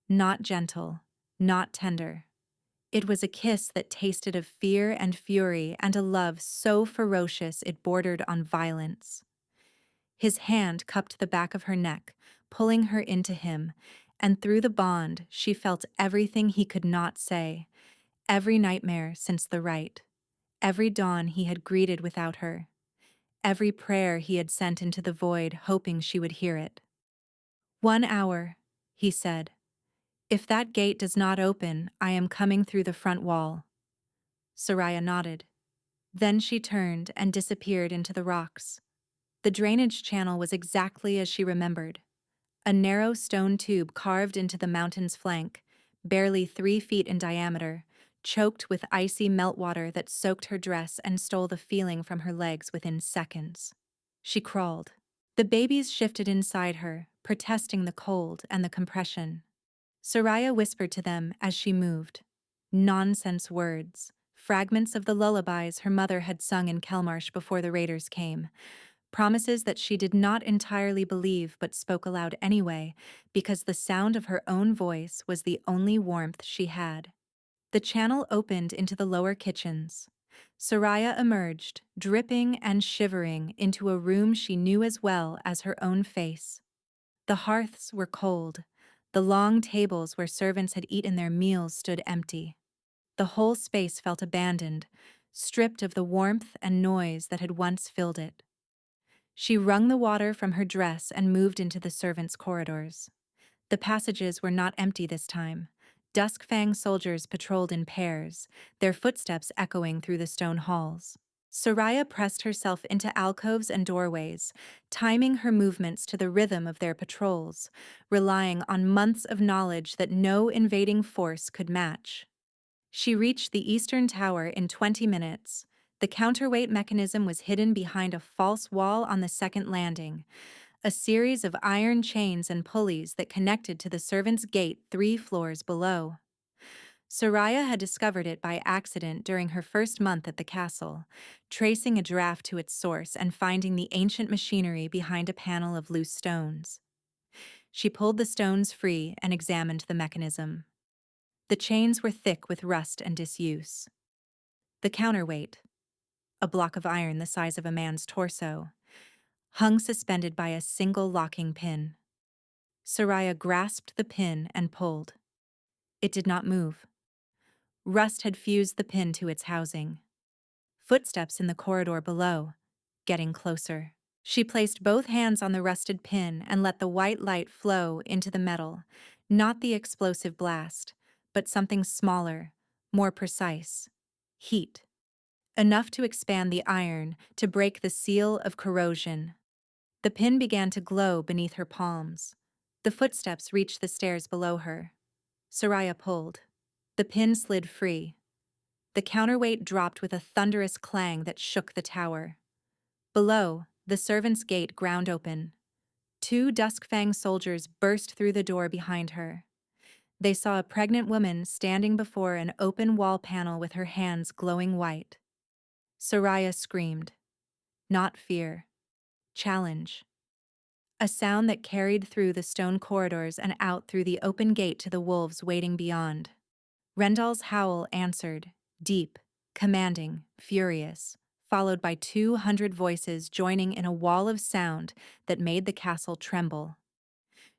Not gentle, not tender. It was a kiss that tasted of fear and fury and a love so ferocious it bordered on violence. His hand cupped the back of her neck, pulling her into him, and through the bond she felt everything he could not say, every nightmare since the rite, every dawn he had greeted without her, every prayer he had sent into the void hoping she would hear it. 1 hour, he said. If that gate does not open, I am coming through the front wall. Soraya nodded. Then she turned and disappeared into the rocks. The drainage channel was exactly as she remembered. A narrow stone tube carved into the mountain's flank, barely 3 feet in diameter, choked with icy meltwater that soaked her dress and stole the feeling from her legs within seconds. She crawled. The babies shifted inside her, protesting the cold and the compression. Soraya whispered to them as she moved. Nonsense words, fragments of the lullabies her mother had sung in Kelmarsh before the raiders came. Promises that she did not entirely believe but spoke aloud anyway, because the sound of her own voice was the only warmth she had. The channel opened into the lower kitchens. Soraya emerged, dripping and shivering, into a room she knew as well as her own face. The hearths were cold. The long tables where servants had eaten their meals stood empty. The whole space felt abandoned, stripped of the warmth and noise that had once filled it. She wrung the water from her dress and moved into the servants' corridors. The passages were not empty this time. Duskfang soldiers patrolled in pairs, their footsteps echoing through the stone halls. Soraya pressed herself into alcoves and doorways, timing her movements to the rhythm of their patrols, relying on months of knowledge that no invading force could match. She reached the eastern tower in 20 minutes. The counterweight mechanism was hidden behind a false wall on the second landing, a series of iron chains and pulleys that connected to the servants' gate 3 floors below. Soraya had discovered it by accident during her first month at the castle, tracing a draft to its source and finding the ancient machinery behind a panel of loose stones. She pulled the stones free and examined the mechanism. The chains were thick with rust and disuse. The counterweight, a block of iron the size of a man's torso, hung suspended by a single locking pin. Soraya grasped the pin and pulled. It did not move. Rust had fused the pin to its housing. Footsteps in the corridor below, getting closer. She placed both hands on the rusted pin and let the white light flow into the metal, not the explosive blast, but something smaller, more precise. Heat. Enough to expand the iron, to break the seal of corrosion. The pin began to glow beneath her palms. The footsteps reached the stairs below her. Soraya pulled. The pin slid free. The counterweight dropped with a thunderous clang that shook the tower. Below, the servants' gate ground open. 2 Duskfang soldiers burst through the door behind her. They saw a pregnant woman standing before an open wall panel with her hands glowing white. Soraya screamed. Not fear. Challenge. a sound that carried through the stone corridors and out through the open gate to the wolves waiting beyond. Rendal's howl answered, deep, commanding, furious, followed by 200 voices joining in a wall of sound that made the castle tremble.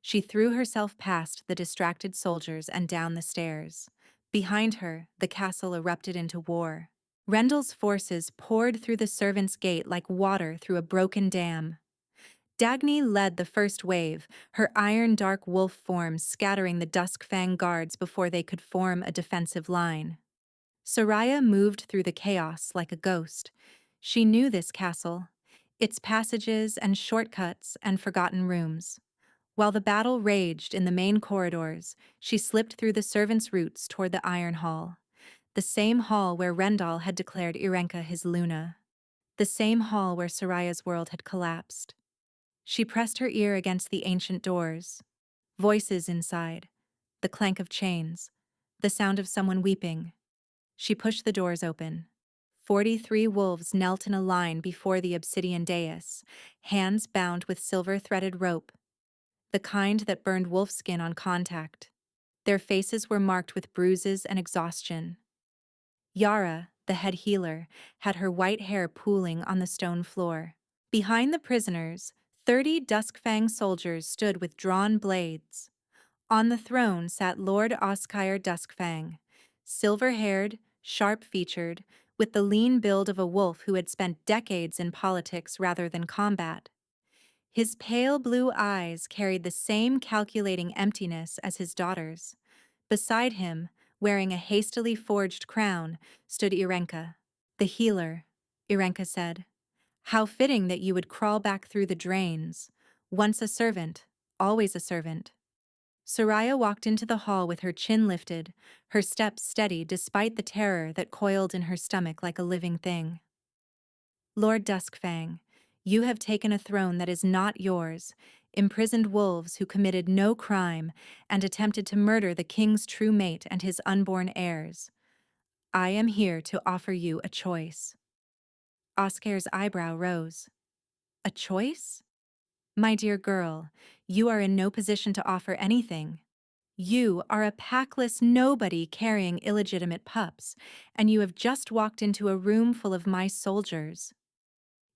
She threw herself past the distracted soldiers and down the stairs. Behind her, the castle erupted into war. Rendal's forces poured through the servants' gate like water through a broken dam. Dagny led the first wave, her iron dark wolf form scattering the Duskfang guards before they could form a defensive line. Soraya moved through the chaos like a ghost. She knew this castle, its passages and shortcuts and forgotten rooms. While the battle raged in the main corridors, she slipped through the servants' routes toward the Iron Hall, the same hall where Rendal had declared Irenka his Luna, the same hall where Soraya's world had collapsed. She pressed her ear against the ancient doors. Voices inside, the clank of chains, the sound of someone weeping. She pushed the doors open. 43 wolves knelt in a line before the obsidian dais, hands bound with silver-threaded rope, the kind that burned wolfskin on contact. Their faces were marked with bruises and exhaustion. Yara, the head healer, had her white hair pooling on the stone floor. Behind the prisoners, 30 Duskfang soldiers stood with drawn blades. On the throne sat Lord Oskar Duskfang, silver-haired, sharp-featured, with the lean build of a wolf who had spent decades in politics rather than combat. His pale blue eyes carried the same calculating emptiness as his daughter's. Beside him, wearing a hastily forged crown, stood Irenka. The healer, Irenka said. How fitting that you would crawl back through the drains. Once a servant, always a servant. Soraya walked into the hall with her chin lifted, her steps steady despite the terror that coiled in her stomach like a living thing. Lord Duskfang, you have taken a throne that is not yours, imprisoned wolves who committed no crime, and attempted to murder the king's true mate and his unborn heirs. I am here to offer you a choice. Oscar's eyebrow rose. A choice? My dear girl, you are in no position to offer anything. You are a packless nobody carrying illegitimate pups, and you have just walked into a room full of my soldiers.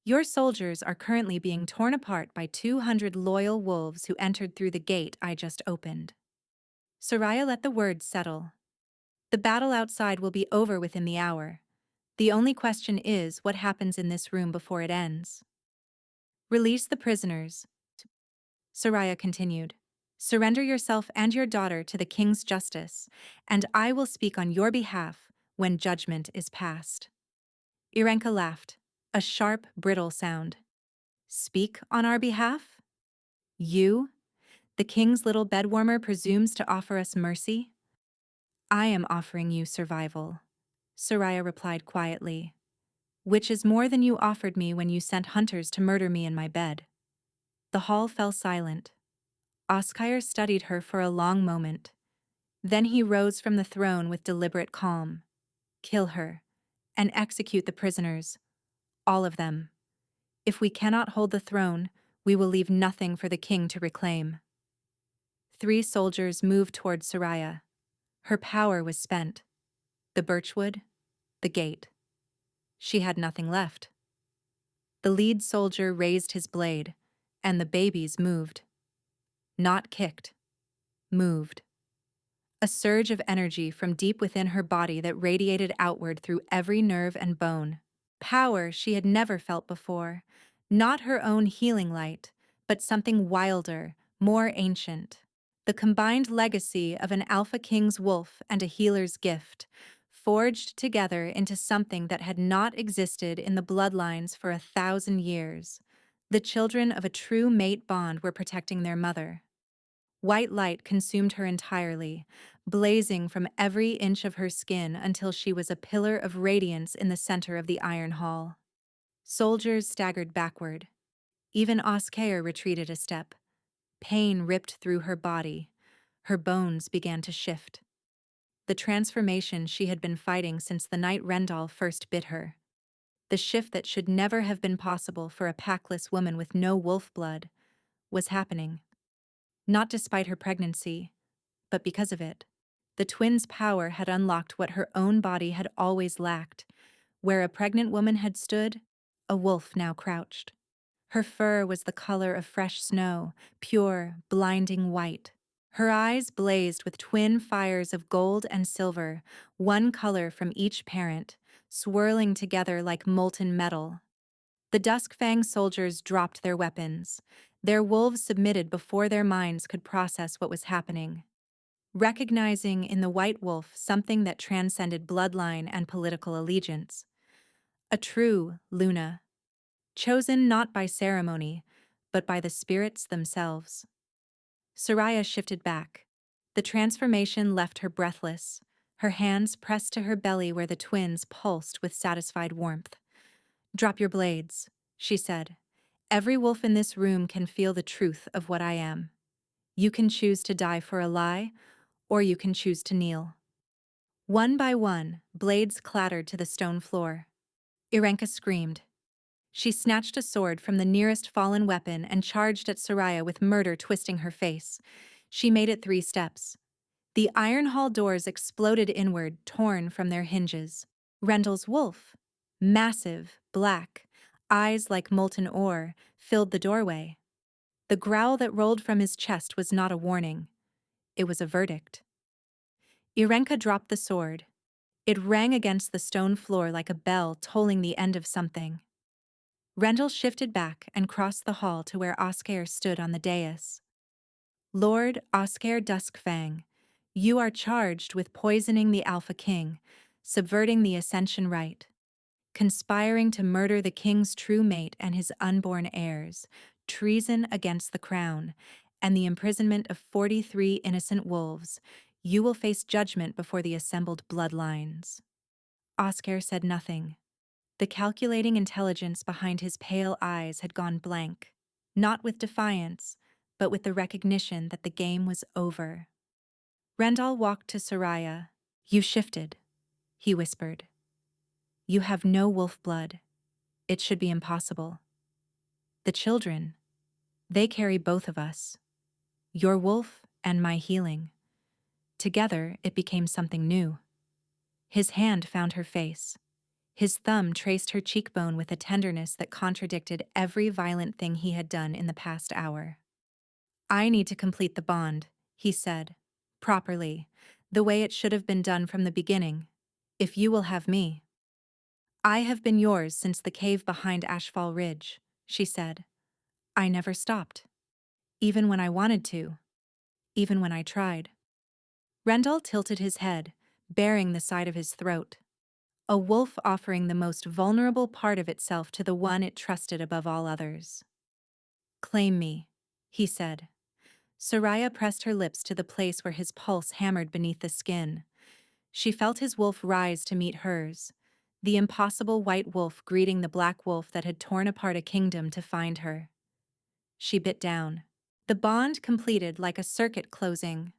Your soldiers are currently being torn apart by 200 loyal wolves who entered through the gate I just opened. Soraya let the words settle. The battle outside will be over within the hour. The only question is what happens in this room before it ends. Release the prisoners, Soraya continued. Surrender yourself and your daughter to the king's justice, and I will speak on your behalf when judgment is passed. Irenka laughed, a sharp, brittle sound. Speak on our behalf? You, the king's little bedwarmer, presumes to offer us mercy? I am offering you survival, Soraya replied quietly, which is more than you offered me when you sent hunters to murder me in my bed. The hall fell silent. Oskar studied her for a long moment. Then he rose from the throne with deliberate calm. Kill her, and execute the prisoners, all of them. If we cannot hold the throne, we will leave nothing for the king to reclaim. 3 soldiers moved toward Soraya. Her power was spent. The birchwood, the gate. She had nothing left. The lead soldier raised his blade, and the babies moved. Not kicked, moved. A surge of energy from deep within her body that radiated outward through every nerve and bone. Power she had never felt before. Not her own healing light, but something wilder, more ancient. The combined legacy of an Alpha King's wolf and a healer's gift, forged together into something that had not existed in the bloodlines for 1,000 years. The children of a true mate bond were protecting their mother. White light consumed her entirely, blazing from every inch of her skin until she was a pillar of radiance in the center of the iron hall. Soldiers staggered backward. Even Oskar retreated a step. Pain ripped through her body. Her bones began to shift. The transformation she had been fighting since the night Rendal first bit her. The shift that should never have been possible for a packless woman with no wolf blood, was happening. Not despite her pregnancy, but because of it. The twins' power had unlocked what her own body had always lacked. Where a pregnant woman had stood, a wolf now crouched. Her fur was the color of fresh snow, pure, blinding white. Her eyes blazed with twin fires of gold and silver, one color from each parent, swirling together like molten metal. The Duskfang soldiers dropped their weapons. Their wolves submitted before their minds could process what was happening. Recognizing in the white wolf something that transcended bloodline and political allegiance. A true Luna, chosen not by ceremony, but by the spirits themselves. Soraya shifted back. The transformation left her breathless, her hands pressed to her belly where the twins pulsed with satisfied warmth. "Drop your blades," she said. "Every wolf in this room can feel the truth of what I am. You can choose to die for a lie, or you can choose to kneel." One by one, blades clattered to the stone floor. Irenka screamed. She snatched a sword from the nearest fallen weapon and charged at Soraya with murder twisting her face. She made it 3 steps. The iron hall doors exploded inward, torn from their hinges. Rendell's wolf, massive, black, eyes like molten ore, filled the doorway. The growl that rolled from his chest was not a warning. It was a verdict. Irenka dropped the sword. It rang against the stone floor like a bell tolling the end of something. Rendell shifted back and crossed the hall to where Oskar stood on the dais. "Lord Oskar Duskfang, you are charged with poisoning the Alpha King, subverting the Ascension Rite, conspiring to murder the King's true mate and his unborn heirs, treason against the crown, and the imprisonment of 43 innocent wolves. You will face judgment before the assembled bloodlines." Oskar said nothing. The calculating intelligence behind his pale eyes had gone blank, not with defiance, but with the recognition that the game was over. Rendell walked to Soraya. "You shifted," he whispered. "You have no wolf blood. It should be impossible. The children, they carry both of us. Your wolf and my healing. Together, it became something new." His hand found her face. His thumb traced her cheekbone with a tenderness that contradicted every violent thing he had done in the past hour. "I need to complete the bond," he said, "properly, the way it should have been done from the beginning, if you will have me." "I have been yours since the cave behind Ashfall Ridge," she said. "I never stopped. Even when I wanted to. Even when I tried." Rendell tilted his head, baring the side of his throat. A wolf offering the most vulnerable part of itself to the one it trusted above all others. "Claim me," he said. Soraya pressed her lips to the place where his pulse hammered beneath the skin. She felt his wolf rise to meet hers, the impossible white wolf greeting the black wolf that had torn apart a kingdom to find her. She bit down. The bond completed like a circuit closing.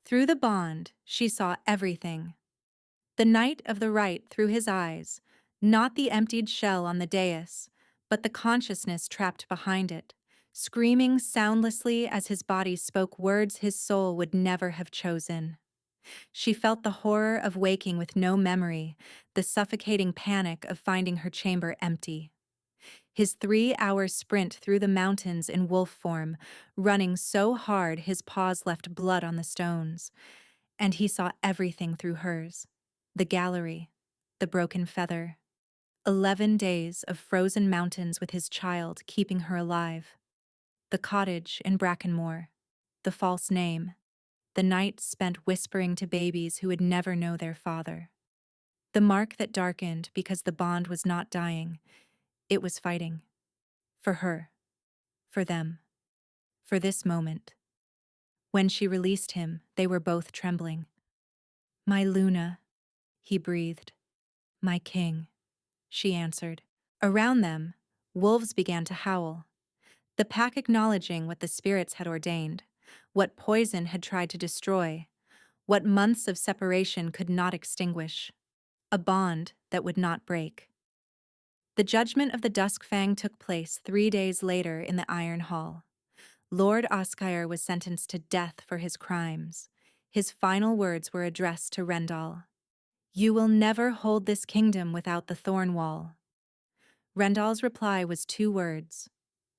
Through the bond, she saw everything. The night of the rite through his eyes, not the emptied shell on the dais, but the consciousness trapped behind it, screaming soundlessly as his body spoke words his soul would never have chosen. She felt the horror of waking with no memory, the suffocating panic of finding her chamber empty. His 3-hour sprint through the mountains in wolf form, running so hard his paws left blood on the stones, and he saw everything through hers. The gallery, the broken feather. 11 days of frozen mountains with his child keeping her alive. The cottage in Brackenmoor. The false name. The night spent whispering to babies who would never know their father. The mark that darkened because the bond was not dying. It was fighting. For her. For them. For this moment. When she released him, they were both trembling. "My Luna," he breathed. "My king," she answered. Around them, wolves began to howl, the pack acknowledging what the spirits had ordained, what poison had tried to destroy, what months of separation could not extinguish, a bond that would not break. The judgment of the Duskfang took place 3 days later in the Iron Hall. Lord Oskar was sentenced to death for his crimes. His final words were addressed to Rendal. "You will never hold this kingdom without the thorn wall." Rendal's reply was 2 words: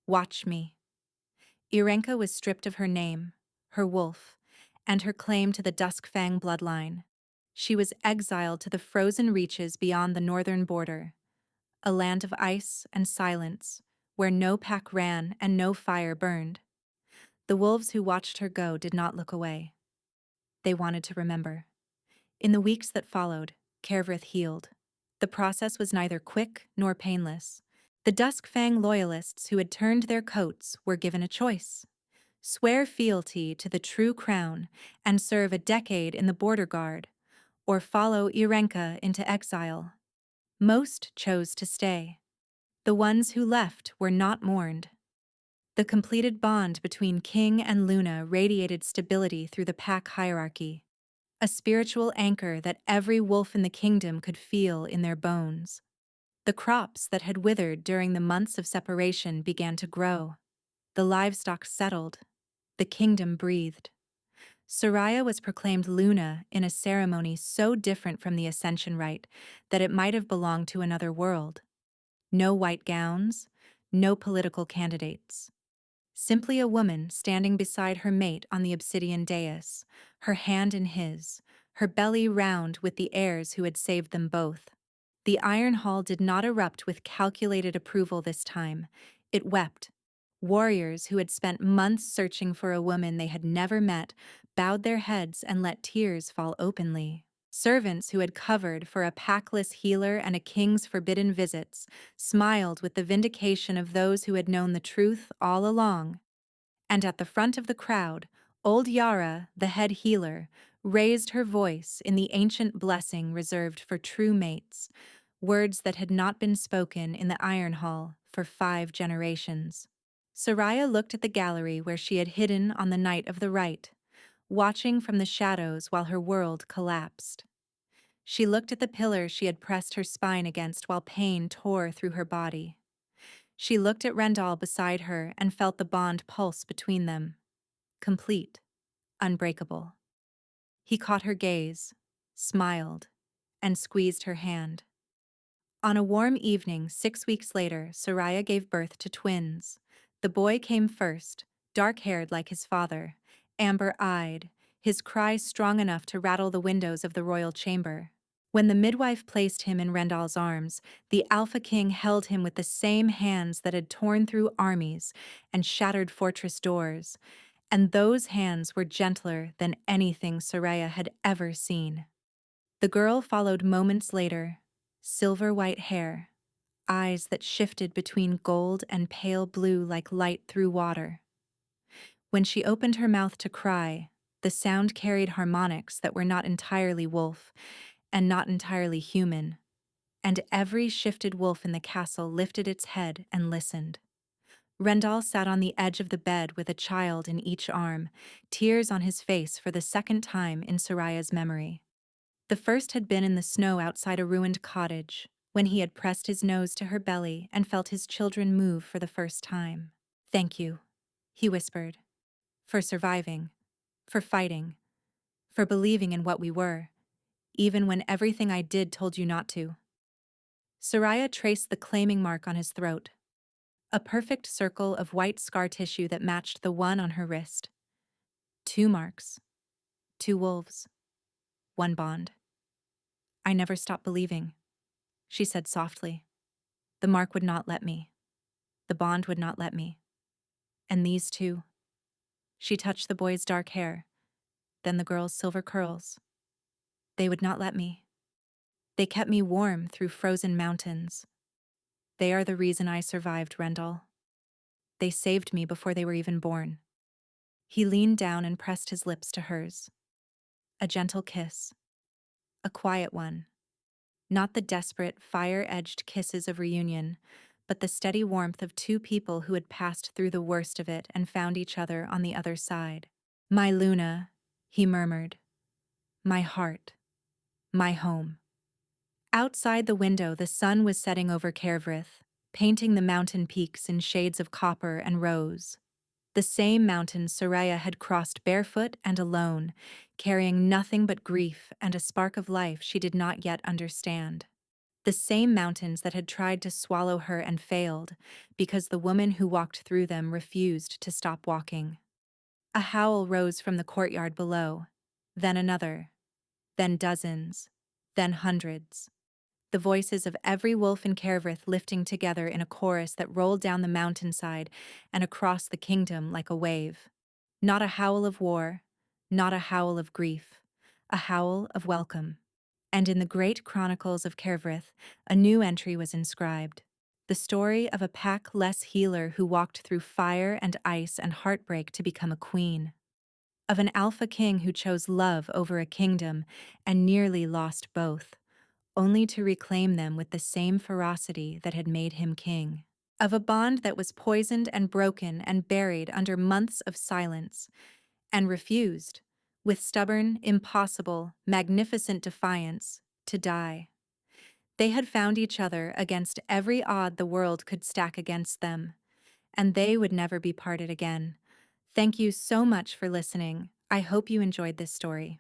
"Watch me." Irenka was stripped of her name, her wolf, and her claim to the Duskfang bloodline. She was exiled to the frozen reaches beyond the northern border, a land of ice and silence, where no pack ran and no fire burned. The wolves who watched her go did not look away. They wanted to remember. In the weeks that followed, Kervrith healed. The process was neither quick nor painless. The Duskfang loyalists who had turned their coats were given a choice: swear fealty to the true crown and serve a decade in the border guard, or follow Irenka into exile. Most chose to stay. The ones who left were not mourned. The completed bond between King and Luna radiated stability through the pack hierarchy, a spiritual anchor that every wolf in the kingdom could feel in their bones. The crops that had withered during the months of separation began to grow. The livestock settled. The kingdom breathed. Soraya was proclaimed Luna in a ceremony so different from the Ascension rite that it might have belonged to another world. No white gowns, no political candidates. Simply a woman standing beside her mate on the obsidian dais, her hand in his, her belly round with the heirs who had saved them both. The Iron Hall did not erupt with calculated approval this time. It wept. Warriors who had spent months searching for a woman they had never met bowed their heads and let tears fall openly. Servants who had covered for a packless healer and a king's forbidden visits smiled with the vindication of those who had known the truth all along. And at the front of the crowd, old Yara, the head healer, raised her voice in the ancient blessing reserved for true mates, words that had not been spoken in the Iron Hall for 5 generations. Soraya looked at the gallery where she had hidden on the night of the rite, watching from the shadows while her world collapsed. She looked at the pillar she had pressed her spine against while pain tore through her body. She looked at Rendal beside her and felt the bond pulse between them. Complete, unbreakable. He caught her gaze, smiled, and squeezed her hand. On a warm evening 6 weeks later, Soraya gave birth to twins. The boy came first, dark-haired like his father, amber-eyed, his cry strong enough to rattle the windows of the royal chamber. When the midwife placed him in Rendal's arms, the Alpha King held him with the same hands that had torn through armies and shattered fortress doors, and those hands were gentler than anything Soraya had ever seen. The girl followed moments later, silver-white hair, eyes that shifted between gold and pale blue like light through water. When she opened her mouth to cry, the sound carried harmonics that were not entirely wolf and not entirely human, and every shifted wolf in the castle lifted its head and listened. Rendal sat on the edge of the bed with a child in each arm, tears on his face for the second time in Soraya's memory. The first had been in the snow outside a ruined cottage, when he had pressed his nose to her belly and felt his children move for the first time. "Thank you," he whispered, "for surviving, for fighting, for believing in what we were, even when everything I did told you not to." Soraya traced the claiming mark on his throat, a perfect circle of white scar tissue that matched the one on her wrist. 2 marks, 2 wolves, 1 bond. "I never stopped believing," she said softly. "The mark would not let me. The bond would not let me. And these 2. She touched the boy's dark hair, then the girl's silver curls. "They would not let me. They kept me warm through frozen mountains. They are the reason I survived, Rendal. They saved me before they were even born." He leaned down and pressed his lips to hers. A gentle kiss. A quiet one. Not the desperate, fire-edged kisses of reunion, but the steady warmth of 2 people who had passed through the worst of it and found each other on the other side. "My Luna," he murmured. "My heart. My home." Outside the window, the sun was setting over Kervrith, painting the mountain peaks in shades of copper and rose. The same mountains Soraya had crossed barefoot and alone, carrying nothing but grief and a spark of life she did not yet understand. The same mountains that had tried to swallow her and failed, because the woman who walked through them refused to stop walking. A howl rose from the courtyard below, then another, then dozens, then hundreds. The voices of every wolf in Kervrith lifting together in a chorus that rolled down the mountainside and across the kingdom like a wave. Not a howl of war, not a howl of grief, a howl of welcome. And in the great chronicles of Kervrith, a new entry was inscribed. The story of a pack-less healer who walked through fire and ice and heartbreak to become a queen. Of an alpha king who chose love over a kingdom and nearly lost both, only to reclaim them with the same ferocity that had made him king. Of a bond that was poisoned and broken and buried under months of silence, and refused, with stubborn, impossible, magnificent defiance, to die. They had found each other against every odd the world could stack against them, and they would never be parted again. Thank you so much for listening. I hope you enjoyed this story.